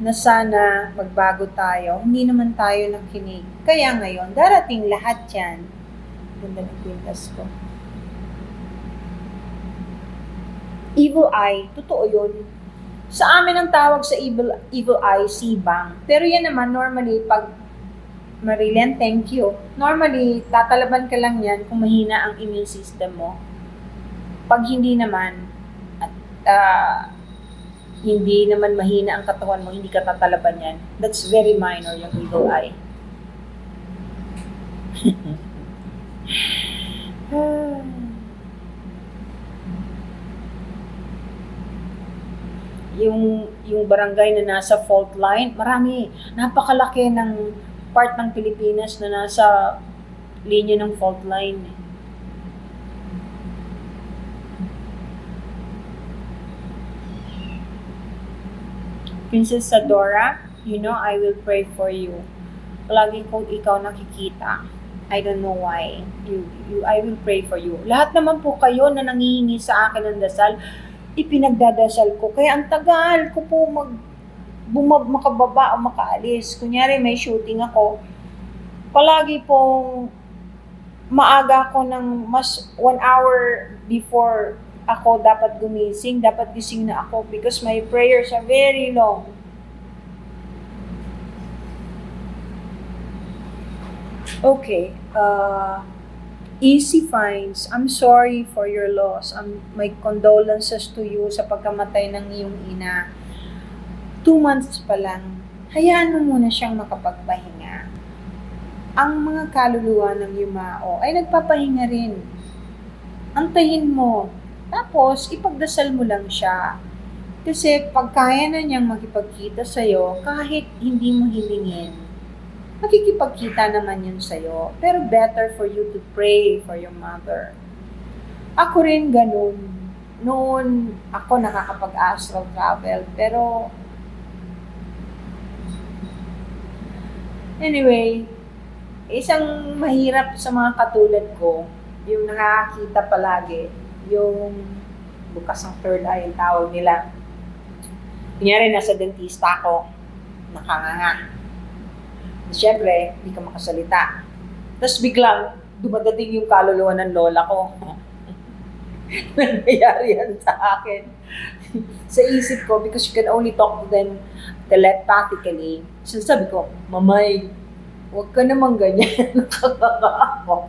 na sana magbago tayo. Hindi naman tayo nakinig. Kaya ngayon, darating lahat yan. Ganda ng kwintas ko. Evil eye, totoo yun. Sa amin ang tawag sa evil eye, sibang. Pero yan naman, normally, pag Marilyn, thank you. Normally, tatalaban ka lang yan kung mahina ang immune system mo. Pag hindi naman, hindi naman mahina ang katawan mo, hindi ka tatalaban yan. That's very minor, yung evil eye. yung barangay na nasa fault line, marami, napakalaki ng part ng Pilipinas na nasa linya ng fault line. Princess Adora, you know I will pray for you. Palagi kong ikaw nakikita. I don't know why. I will pray for you. Lahat naman po kayo na nangihingi sa akin ng dasal, ipinagdadasal ko. Kaya ang tagal ko po makababa o makaalis. Kunyari may shooting ako, palagi pong maaga ako ng mas 1 hour before ako dapat gumising. Dapat gising na ako because my prayers are very long. Okay. Easy Finds, I'm sorry for your loss. My condolences to you sa pagkamatay ng iyong ina. 2 months pa lang, hayaan mo muna siyang makapagpahinga. Ang mga kaluluwa ng yumao ay nagpapahinga rin. Antayin mo. Tapos, ipagdasal mo lang siya. Kasi pag kaya na niyang makipagkita sa'yo, kahit hindi mo hilingin, makikipagkita naman yun sa'yo. Pero better for you to pray for your mother. Ako rin ganun. Noon, ako nakakapag-astral travel. Pero, anyway, isang mahirap sa mga katulad ko, yung nakakita palagi, yung bukas ng third eye, yung tawag nila. Kunyari, nasa dentista ako, nakanganga. Siyempre, hindi ka makasalita. Tapos biglang, dumadating yung kaluluwa ng lola ko. Nangyayari yan sa akin. Sa isip ko, because you can only talk to them telepathically. So sabi ko, mamay, huwag ka naman ganyan. Nakakaka ako.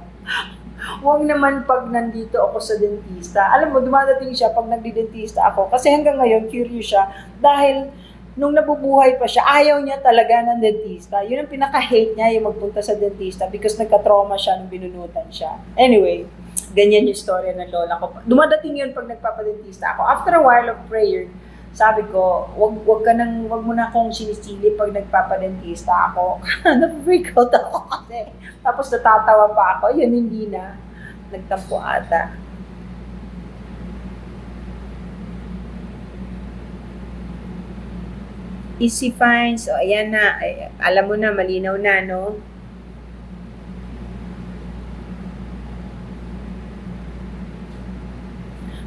Huwag naman pag nandito ako sa dentista. Alam mo, dumadating siya pag nagdi-dentista ako. Kasi hanggang ngayon, curious siya. Dahil, nung nabubuhay pa siya, ayaw niya talaga ng dentista. Yun ang pinaka-hate niya, yung magpunta sa dentista because nagka-trauma siya nung binunutan siya. Anyway, ganyan yung story ng lola ko. Dumadating yun pag nagpapadentista ako. After a while of prayer, sabi ko, wag mo na akong sinisili pag nagpapadentista ako. Na-freak out ako kasi. Tapos natatawa pa ako. Yun, hindi na. Nagtampo ata. Easy finds. O, ayan na. Ay, alam mo na, malinaw na, no?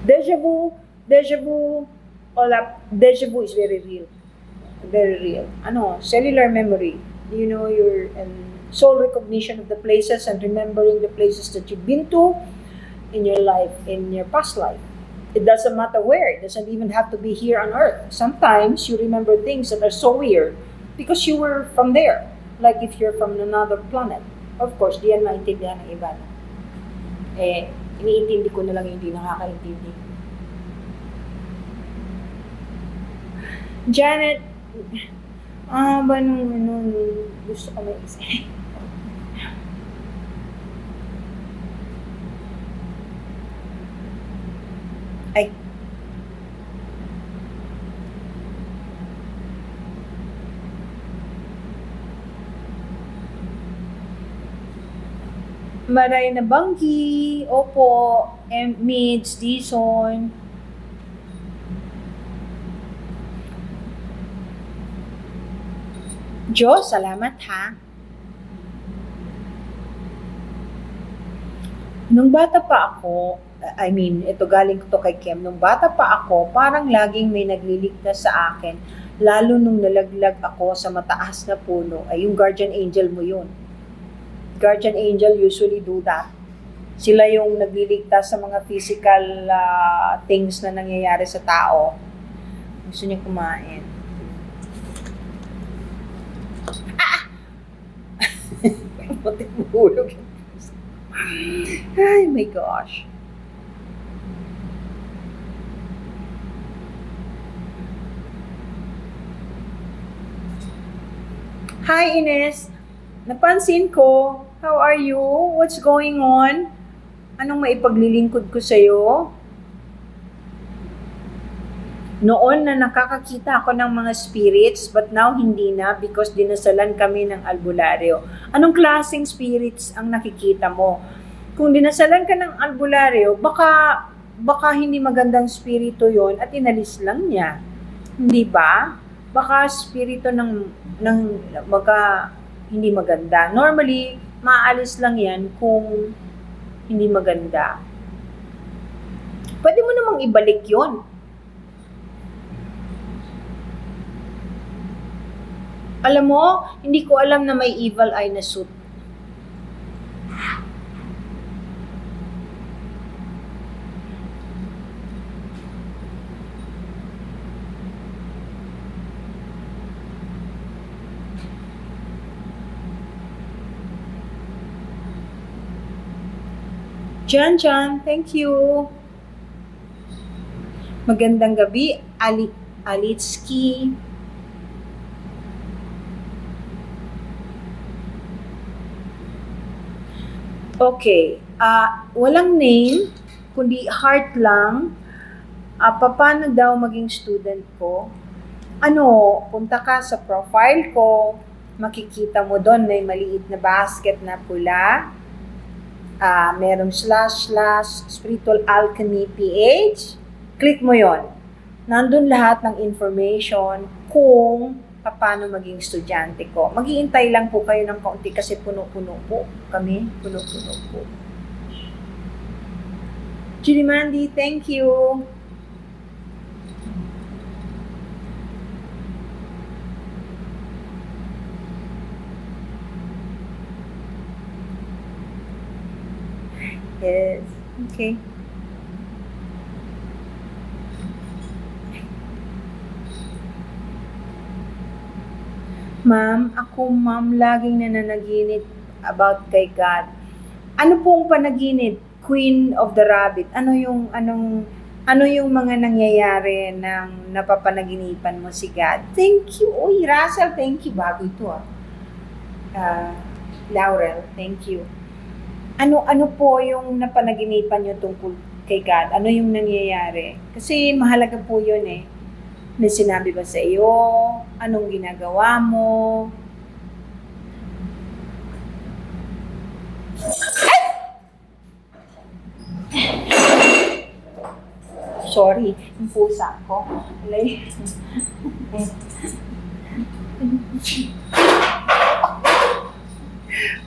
Deja vu, deja vu is very real. Very real. Cellular memory. Your soul recognition of the places and remembering the places that you've been to in your life, in your past life. It doesn't matter where. It doesn't even have to be here on earth. Sometimes you remember things that are so weird because you were from there. Like if you're from another planet. Of course, di yan maintindihan ng iba. Iniintindi ko na lang yung hindi nakakaintindi. Janet, ba nung gusto ko may isa? Ay. Maray na Banggi, Opo, Mids, Dison. Diyos, salamat ha. Nung bata pa ako, ito galing ko to kay Kem, nung bata pa ako, parang laging may nagliligtas sa akin, lalo nung nalaglag ako sa mataas na puno, ay yung guardian angel mo yun. Guardian angel usually do that. Sila yung nagliligtas sa mga physical things na nangyayari sa tao. Gusto niya kumain. Matik mahulog yung puso. Ay, my gosh. Hi, Ines. Napansin ko. How are you? What's going on? Anong maipaglilingkod ko sa'yo? Noon na nakakakita ako ng mga spirits, but now hindi na because dinasalan kami ng albularyo. Anong klaseng spirits ang nakikita mo? Kung dinasalan ka ng albularyo, baka hindi magandang spirito yon at inalis lang niya. Hindi ba? Baka spirito baka hindi maganda. Normally, maalis lang yan kung hindi maganda. Pwede mo namang ibalik yon. Alam mo, hindi ko alam na may evil eye na suit. Jan, thank you. Magandang gabi, Alitsky. Okay, walang name, kundi heart lang. Paano daw maging student ko? Punta ka sa profile ko, makikita mo doon may maliit na basket na pula. Merong / Spiritual Alchemy PH. Click mo yon. Nandun lahat ng information kung paano maging estudyante ko. Mag-iintay lang po kayo ng kaunti kasi puno-puno po kami. Puno-puno po. Judy Mandy, thank you. Yes. Okay. Ma'am, laging nananaginip about kay God. Ano pong panaginip? Queen of the Rabbit. Ano yung mga nangyayari ng napapanaginipan mo si God? Thank you. Uy, Russell, thank you. Bago ito Laurel, thank you. Ano po yung napanaginipan nyo tungkol kay God? Ano yung nangyayari? Kasi mahalaga po yun eh. May sinabi ba sa iyo? Anong ginagawa mo? Sorry, yung pusa ko.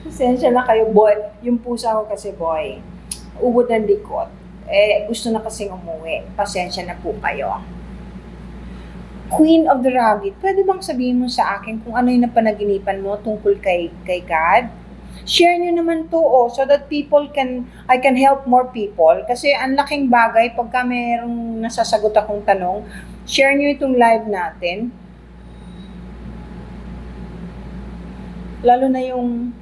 Pasensya na kayo, boy. Yung pusa ko kasi, boy, ubod ng likod. Gusto na kasing umuwi. Pasensya na po kayo. Queen of the Rabbit, pwede bang sabihin mo sa akin kung ano yung napanaginipan mo tungkol kay God? Share nyo naman to, so that I can help more people. Kasi ang laking bagay, pagka mayroong nasasagot akong tanong, share nyo itong live natin. Lalo na yung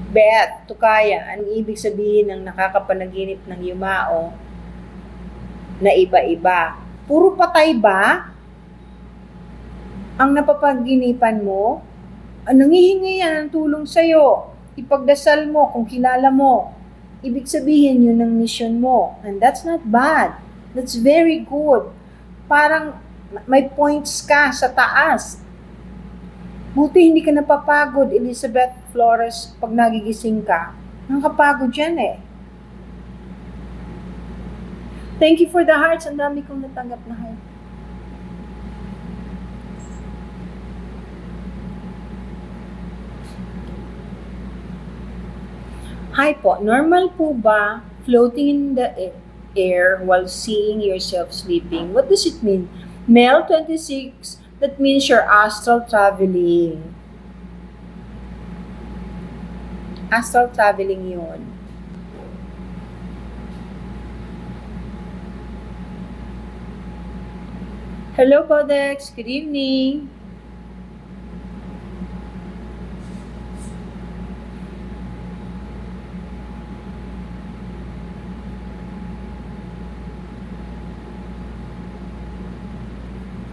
Beth, Tukaya, ang ibig sabihin ng nakakapanaginip ng yumao na iba-iba. Puro patay ba ang napapaginipan mo? Nangihingi yan ng tulong sa'yo. Ipagdasal mo kung kilala mo. Ibig sabihin yun ang mission mo. And that's not bad. That's very good. Parang may points ka sa taas. Buti hindi ka napapagod, Elizabeth Flores, pag nagigising ka. Nakakapagod yan eh. Thank you for the hearts. Ang dami kong natanggap na heart. Hi po, normal po ba floating in the air while seeing yourself sleeping? What does it mean? Mel 26, that means you're astral traveling. Astral traveling yun. Hello, Codex. Good evening.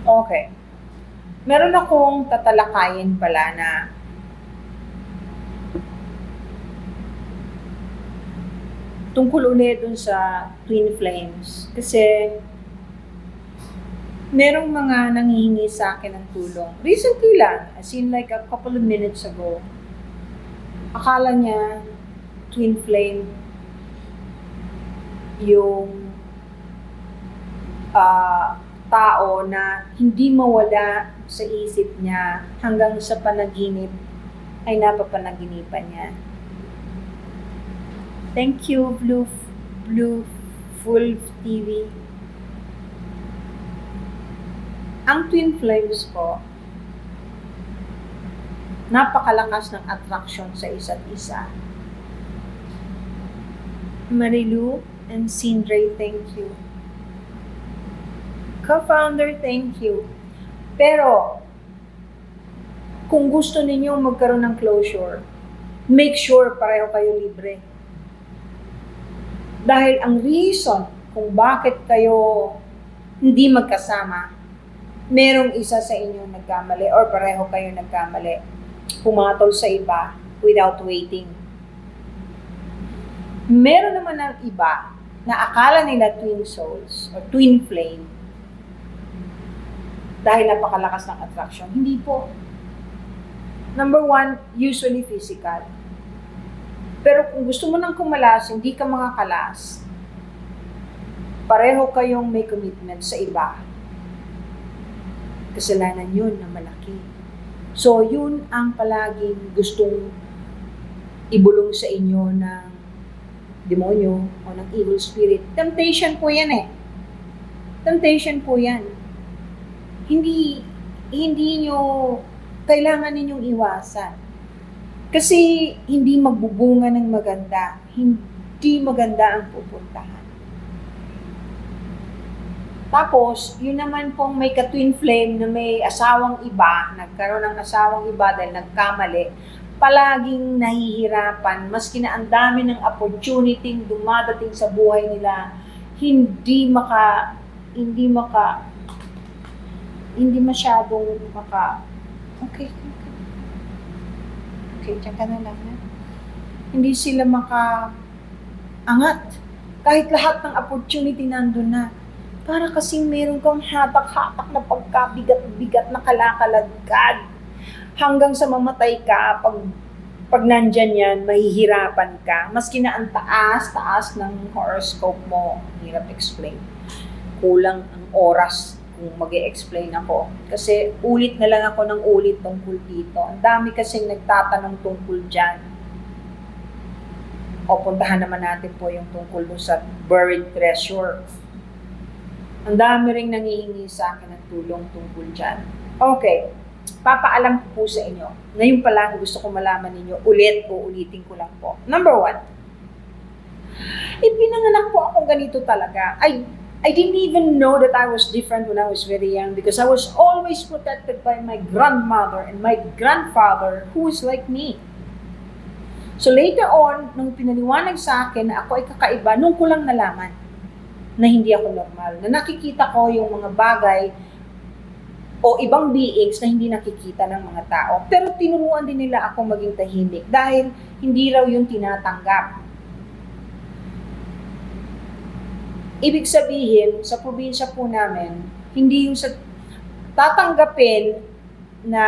Okay. Meron akong tatalakayin pala na tungkol ulit dun sa twin flames. Kasi merong mga nanghihingi sa akin ng tulong. Recently lang, as in like a couple of minutes ago, akala niya twin flame yung tao na hindi mawala sa isip niya hanggang sa panaginip ay napapanaginipan niya. Thank you, Blue Full TV. Ang twin flames po, napakalakas ng attraction sa isa't isa. Marilu and Sindray, thank you. Co-founder, thank you. Pero, kung gusto ninyong magkaroon ng closure, make sure pareho kayo libre. Dahil ang reason kung bakit kayo hindi magkasama, merong isa sa inyo nagkamali or pareho kayo nagkamali, pumatol sa iba without waiting. Meron naman ng iba na akala nila twin souls or twin flame dahil napakalakas ng attraction. Hindi po. Number one, usually physical. Pero kung gusto mo nang kumalas, hindi ka makakalas, pareho kayong may commitment sa iba. Kasalanan yun na malaki. So, yun ang palaging gustong ibulong sa inyo ng demonyo o ng evil spirit. Temptation po yan eh. Temptation po yan. Hindi nyo, kailangan ninyong iwasan. Kasi hindi magbubunga ng maganda. Hindi maganda ang pupuntahan. Tapos, yun naman pong may ka-twin flame na may asawang iba, nagkaroon ng asawang iba dahil nagkamali, palaging nahihirapan, maski na ang dami ng opportunity dumadating sa buhay nila, hindi masyadong okay, dyan ka na lang. Hindi sila makaangat. Kahit lahat ng opportunity nandun na. Para kasing meron kang hatak-hatak na pagkabigat-bigat na kalakalagkad. Hanggang sa mamatay ka, pag nandyan yan, mahihirapan ka. Maski na ang taas ng horoscope mo, hirap explain. Kulang ang oras kung mag-e-explain ako. Kasi ulit na lang ako ng ulit tungkol dito. Ang dami kasing nagtatanong tungkol dyan. O puntahan naman natin po yung tungkol dun sa buried treasure. Ang dami ring nangihingi sa akin ng tulong tungkol dyan. Okay, papaalam ko po sa inyo. Ngayon pa lang gusto ko malaman ninyo ulit o ulitin ko lang po. Number 1, ipinanganak po akong ganito talaga. I didn't even know that I was different when I was very young because I was always protected by my grandmother and my grandfather who is like me. So later on, nung pinaliwanag sa akin na ako ay kakaiba, nung ko lang nalaman na hindi ako normal, na nakikita ko yung mga bagay o ibang beings na hindi nakikita ng mga tao. Pero tinuruan din nila ako maging tahimik dahil hindi raw yung tinatanggap. Ibig sabihin, sa probinsya po namin, hindi yung sa tatanggapin na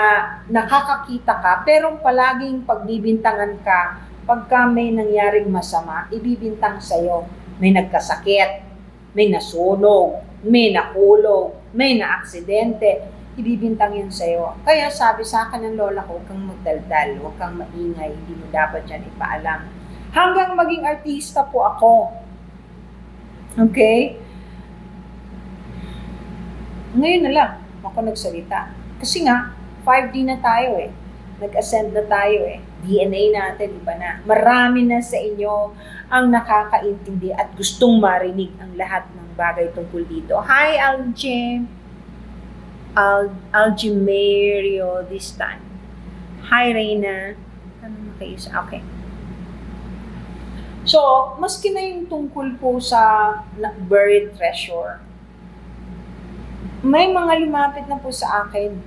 nakakakita ka, pero palaging pagbibintangan ka, pagka may nangyaring masama, ibibintang sa'yo. May nagkasakit, may nasunog, may nakulog, may naaksidente, ibibintang yun sa'yo. Kaya sabi sa akin ng lola ko, huwag kang magdaldal, huwag kang maingay, hindi mo dapat yan ipaalam. Hanggang maging artista po ako. Okay? Ngayon na lang ako nagsalita. Kasi nga, 5D na tayo eh. Nag-ascend na tayo eh. DNA natin, iba na. Marami na sa inyo ang nakakaintindi at gustong marinig ang lahat ng bagay tungkol dito. Hi, Algimerio this time. Hi, Reina. Ano nakaisa? Okay. So, maski na yung tungkol po sa buried treasure, may mga lumapit na po sa akin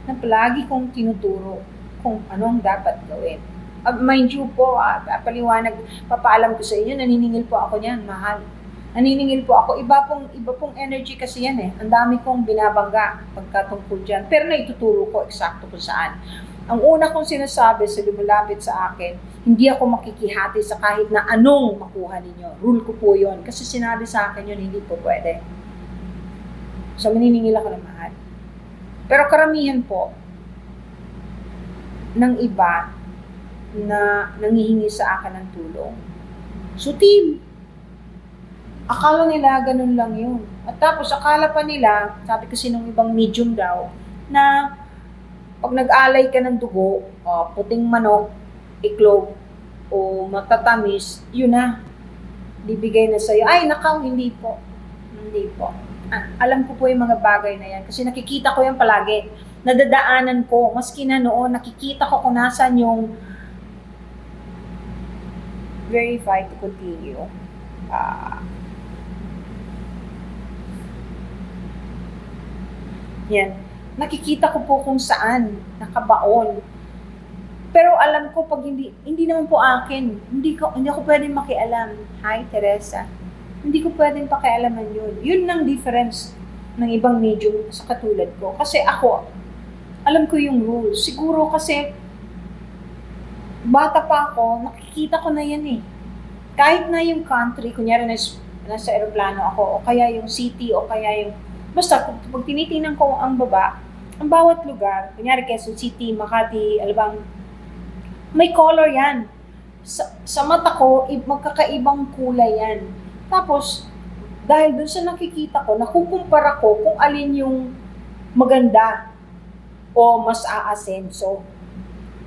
na palagi kong tinuturo kung anong dapat gawin. Mind you po, papaalam ko sa inyo, naniningil po ako niyan, mahal. Naniningil po ako, iba pong energy kasi yan eh. Ang dami kong binabangga pagkatungkol dyan. Pero naituturo ko eksakto kung saan. Ang una kong sinasabi sa lumulapit sa akin, hindi ako makikihati sa kahit na anong makuha ninyo. Rule ko po yun. Kasi sinabi sa akin yun, hindi po pwede. So, maniningil ako ng mahal. Pero karamihan po ng iba na nangihingi sa akin ng tulong. So, team, akala nila ganun lang yun. At tapos, akala pa nila, sabi kasi nung ibang medium daw, na pag nag-alay ka ng dugo, puting manok, iklog, o matatamis, yun na. Bibigay na sa'yo. Ay, nakaw, hindi po. Hindi po. Alam ko po yung mga bagay na yan. Kasi nakikita ko yan palagi. Nadadaanan ko. Maski na noon, nakikita ko kung nasan yung verify to continue. Yan. Nakikita ko po kung saan nakabaon. Pero alam ko pag hindi naman po akin. Hindi ako pwedeng makialam. Hi, Teresa. Hindi ko pwedeng pakialaman yun. Yun ang difference ng ibang medium sa katulad ko. Kasi ako, alam ko yung rules. Siguro kasi bata pa ako, nakikita ko na yan eh. Kahit na yung country, kunyari nasa aeroplano ako, o kaya yung city, o kaya yung basta, pag tinitingnan ko ang baba, ang bawat lugar, kunyari Quezon City, Makati, Alabang, may color yan. Sa mata ko, magkakaibang kulay yan. Tapos, dahil dun sa nakikita ko, nakukumpara ko kung alin yung maganda o mas aasenso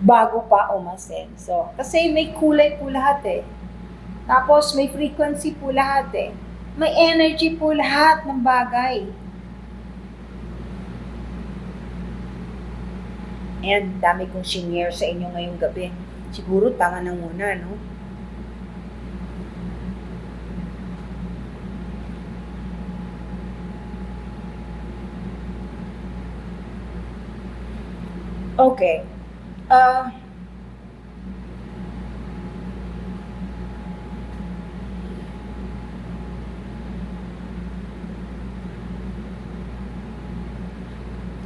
bago pa umasenso. Kasi may kulay po lahat eh. Tapos, may frequency po lahat eh. May energy po lahat ng bagay. Ayan, dami kong share sa inyo ngayong gabi. Siguro tama na muna, no? Okay.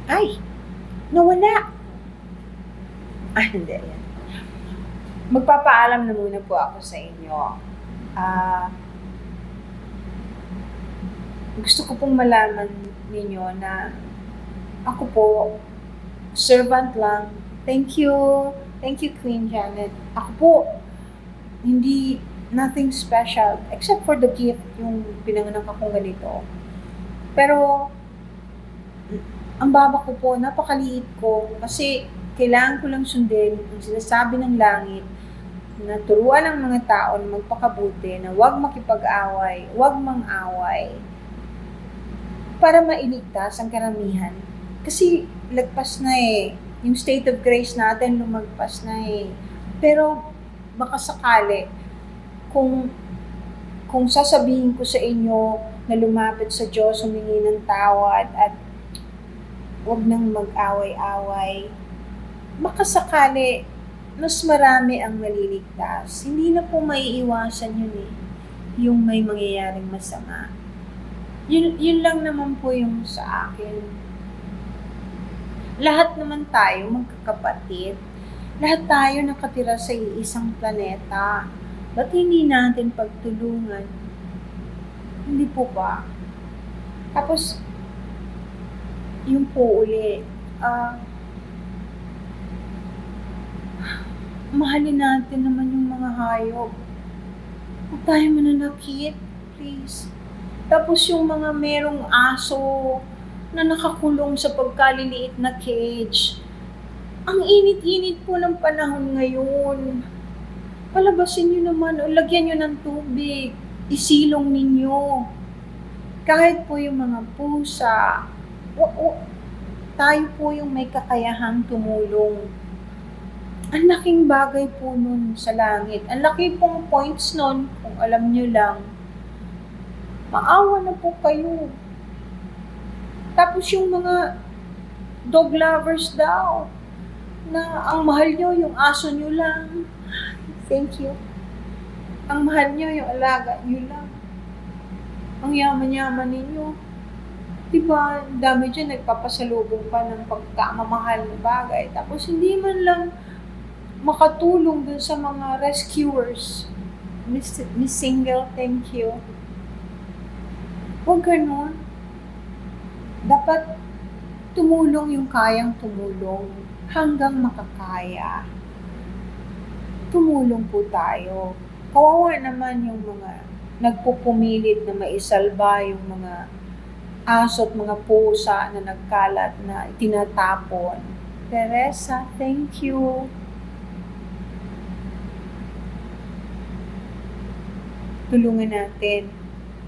Ay! Nawala! Hindi. Yan. Magpapaalam na muna po ako sa inyo. Gusto ko pong malaman ninyo na ako po, servant lang. Thank you. Thank you, Queen Janet. Ako po, hindi, nothing special except for the gift, yung pinanganak akong ganito. Pero, ang baba ko po, napakaliit ko kasi kailangan ko lang sundin ang sinasabi ng langit na turuan ang mga tao na magpakabuti, na huwag makipag-away, huwag mang-away, para mailigtas ang karamihan. Kasi lagpas na eh. Yung state of grace natin lumagpas na eh. Pero baka sakali, kung sasabihin ko sa inyo na lumapit sa Diyos, humingi ng tawad at huwag nang mag-away-away, baka sakali, mas marami ang maliligtas. Hindi na po maiiwasan yun eh, yung may mangyayaring masama. Yun lang naman po yung sa akin. Lahat naman tayo magkakapatid. Lahat tayo nakatira sa isang planeta. Ba't hindi natin pagtulungan? Hindi po ba? Tapos, yung po uli, mahalin natin naman yung mga hayop. Huwag tayo mananakit, please. Tapos yung mga merong aso na nakakulong sa pagkaliliit na cage. Ang init-init po ng panahon ngayon. Palabasin nyo naman o lagyan nyo ng tubig. Isilong ninyo. Kahit po yung mga pusa, tayo po yung may kakayahang tumulong. Ang laking bagay po nun sa langit. Ang laki pong points nun, kung alam nyo lang. Maawa na po kayo. Tapos yung mga dog lovers daw, na ang mahal nyo yung aso nyo lang. Thank you. Ang mahal nyo yung alaga nyo lang. Ang yaman-yaman ninyo. Diba, dami dyan nagpapasalubong pa ng pagkamamahal na bagay. Tapos hindi man lang makatulong dun sa mga rescuers. Miss Single, thank you. Huwag ganun. Dapat tumulong yung kayang tumulong hanggang makakaya. Tumulong po tayo. Kawawa naman yung mga nagpupumilit na maisalba yung mga aso at mga pusa na nagkalat na tinatapon. Teresa, thank you. Tulungan natin.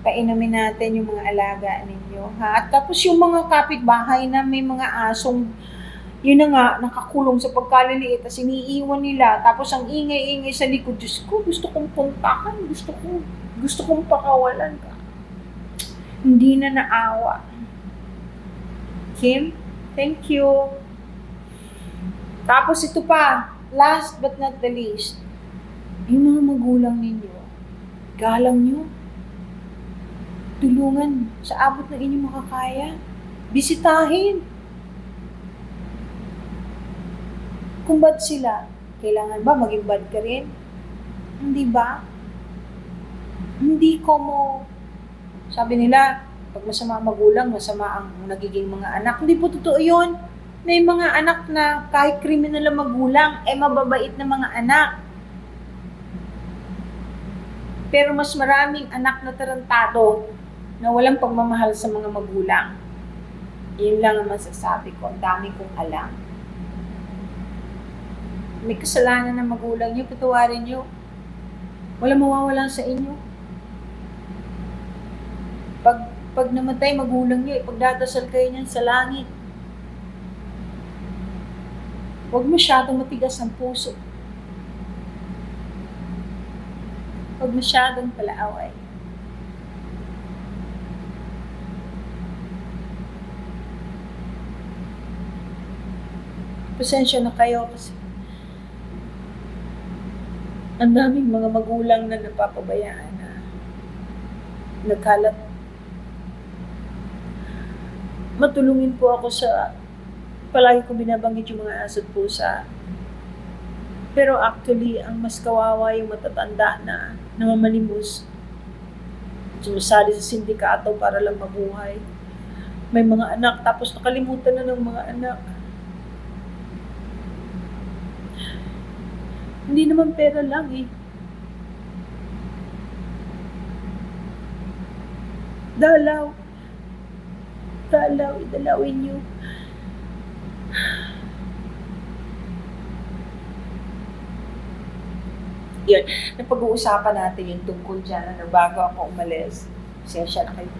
Painumin natin yung mga alaga ninyo. Ha? At tapos yung mga kapitbahay na may mga asong, yun na nga, nakakulong sa pagkaliliit, tapos iniiwan nila, tapos ang ingay-ingay sa likod, Diyos ko, gusto kong puntahan, gusto kong pakawalan ka. Hindi na naawa. Kim, thank you. Tapos ito pa, last but not the least, yung mga magulang ninyo, galang nyo, tulungan sa abot ng inyong makakaya. Bisitahin. Kung bad sila, kailangan ba maging bad ka rin? Hindi ba? Hindi ko mo, sabi nila, pag masama magulang, masama ang nagiging mga anak. Hindi po totoo yun. May mga anak na kahit kriminal ang magulang, mababait na mga anak. Pero mas maraming anak na tarantado na walang pagmamahal sa mga magulang. Yun lang ang masasabi ko. Ang dami kong alam. May kasalanan ng magulang nyo, patawarin nyo. Walang mawawala sa inyo. Pag namatay magulang nyo, ipagdadasal kayo niyan sa langit. Huwag masyadong matigas ang puso. Huwag masyadong palaaway. Pasensya na kayo kasi ang daming mga magulang na napapabayaan na nagkalat. Matulungin po ako sa palagi ko binabanggit yung mga aso at pusa. Pero actually, ang mas kawawa yung matatanda na namamalimos. Sumasali sa sindikato para lang mabuhay. may mga anak, tapos nakalimutan na ng mga anak. Hindi naman pera lang eh. Dalaw. Dalaw, idalawin niyo. Yun, napag-uusapan natin yung tungkol dyan, bago ako umalis. Sensya na kayo.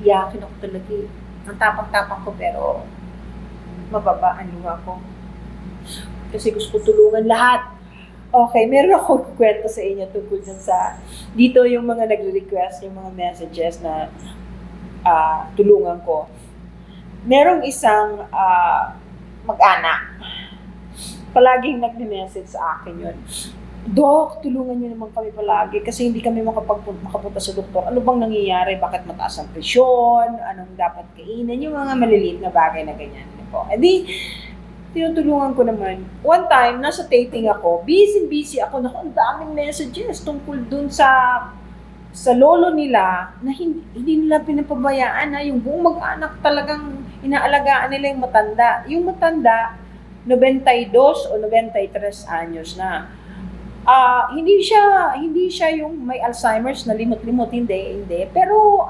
Iyakin ako talaga eh. Ang tapang-tapang ko pero mababaan luha ko. Kasi gusto ko tulungan lahat. Okay, meron akong kwento sa inyo tungkol dyan sa, dito yung mga nagre-request, yung mga messages na tulungan ko. Merong isang mag-anak. Palaging nag-message sa akin yun. Dok, tulungan niyo naman kami palagi kasi hindi kami makapunta sa doktor. Ano bang nangyayari? Bakit mataas ang presyon? Anong dapat kainin? Yung mga maliliit na bagay na ganyan. E di, tinutulungan ko naman. One time, nasa taping ako, busy ako, naku, ang daming messages tungkol dun sa lolo nila na hindi nila pinapabayaan na yung buong mag-anak talagang inaalagaan nila yung matanda. Yung matanda, 92 o 93 anyos na. Hindi siya yung may Alzheimer's na limot-limot, hindi. Pero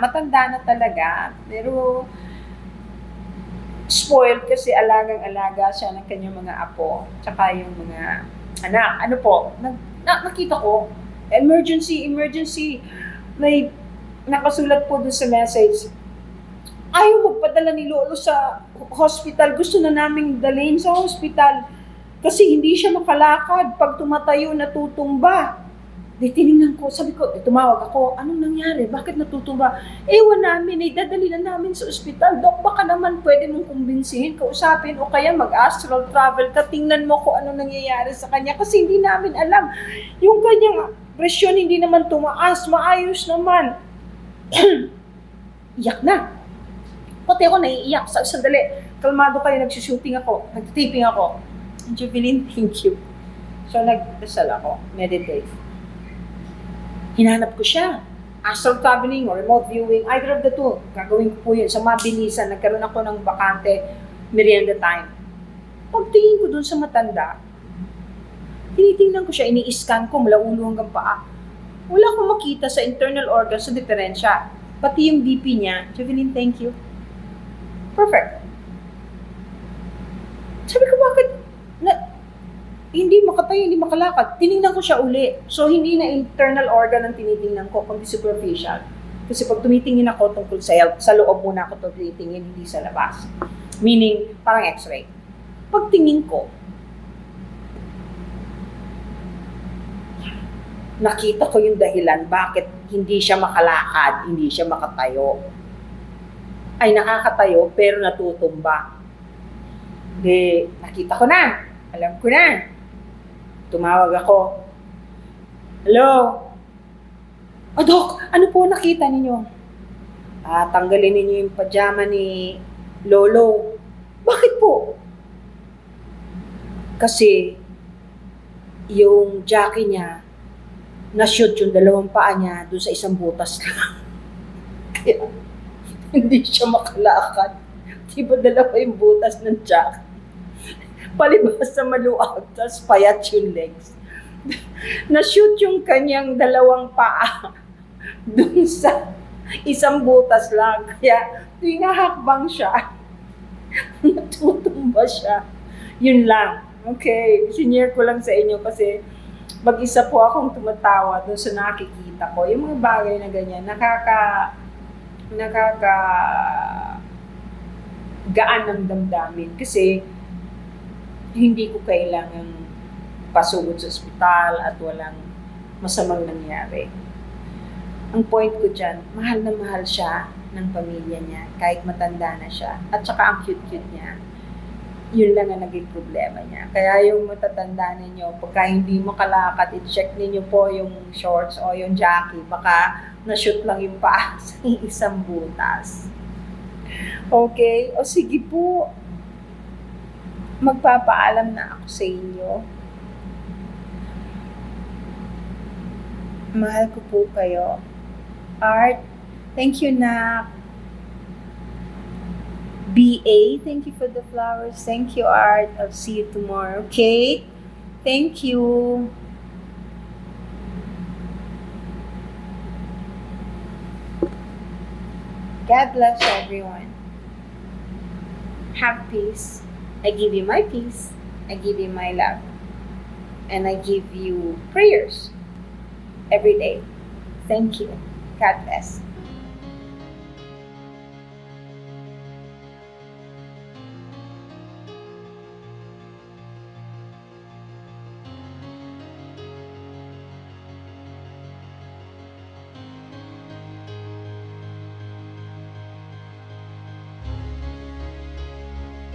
matanda na talaga. Pero spoiled kasi alagang-alaga siya ng kanyang mga apo, tsaka yung mga anak. Nakita ko, emergency. May nakasulat po doon sa message, ayaw magpadala ni Lolo sa hospital. Gusto na naming dalhin sa hospital kasi hindi siya makalakad. Pag tumatayo, natutumba. Di tinignan ko, sabi ko, tumawag ako, anong nangyari? Bakit natutumba? Ewan namin, dadali na namin sa ospital. Dok, baka naman pwede mong kumbinsihin, kausapin, o kaya mag-astral travel ka, tingnan mo kung anong nangyayari sa kanya. Kasi hindi namin alam. Yung kanyang presyon hindi naman tumaas, maayos naman. Iyak na. Pati ako naiiyak. Sandali, kalmado kayo, nagsushooting ako, nagtitaping ako. Jubilin, thank you. So, nagdasal ako, meditate. Hinanap ko siya. Astral traveling or remote viewing, either of the two. Gagawin ko po yun. Sa mabilisan, nagkaroon ako ng bakante merienda time. Pagtingin ko dun sa matanda, tinitingnan ko siya, ini-scan ko mula ulo hanggang paa. Wala akong makita sa internal organs sa diferensya. Pati yung BP niya, Jubilin, thank you. Perfect. Sabi ko, bakit hindi makatayo, hindi makalakad? Tinignan ko siya uli. So, hindi na internal organ ang tinitingnan ko, kundi superficial. Kasi pag tumitingin ako tungkol sa loob muna ako tumitingin, hindi sa labas. Meaning, parang x-ray. Pagtingin ko, nakita ko yung dahilan bakit hindi siya makalakad, hindi siya makatayo. Ay nakakatayo pero natutumba. Di, nakita ko na. Alam ko na. Tumawag ako. Hello? Dok, ano po nakita ninyo? Tanggalin ninyo yung pajama ni Lolo. Bakit po? Kasi yung jockey niya, na-shoot yung dalawang paa niya doon sa isang butas lang. Kaya hindi siya makalakad. Diba dalawa yung butas ng jockey? Palibas sa maluag, tapos payat yung legs. Na-shoot yung kanyang dalawang paa dun sa isang butas lang. Kaya tuwing hakbang siya, natutumba siya. Yun lang. Okay, sinare ko lang sa inyo kasi mag-isa po akong tumatawa dun sa nakikita ko. Yung mga bagay na ganyan, gaan ng damdamin. Kasi hindi ko kailangang pasugod sa ospital at walang masamang nangyari. Ang point ko dyan, mahal na mahal siya ng pamilya niya, kahit matanda na siya. At saka ang cute-cute niya. Yun lang ang naging problema niya. Kaya yung matatanda ninyo, pagka hindi makalakad, i-check ninyo po yung shorts o yung jockey, baka na-shoot lang yung paa sa isang butas. Okay? O sige po, magpapaalam na ako sa inyo. Mahal ko po kayo. Art, thank you na. BA, thank you for the flowers. Thank you, Art. I'll see you tomorrow. Kate, thank you. God bless everyone. Have peace. I give you my peace. I give you my love. And I give you prayers every day. Thank you. God bless.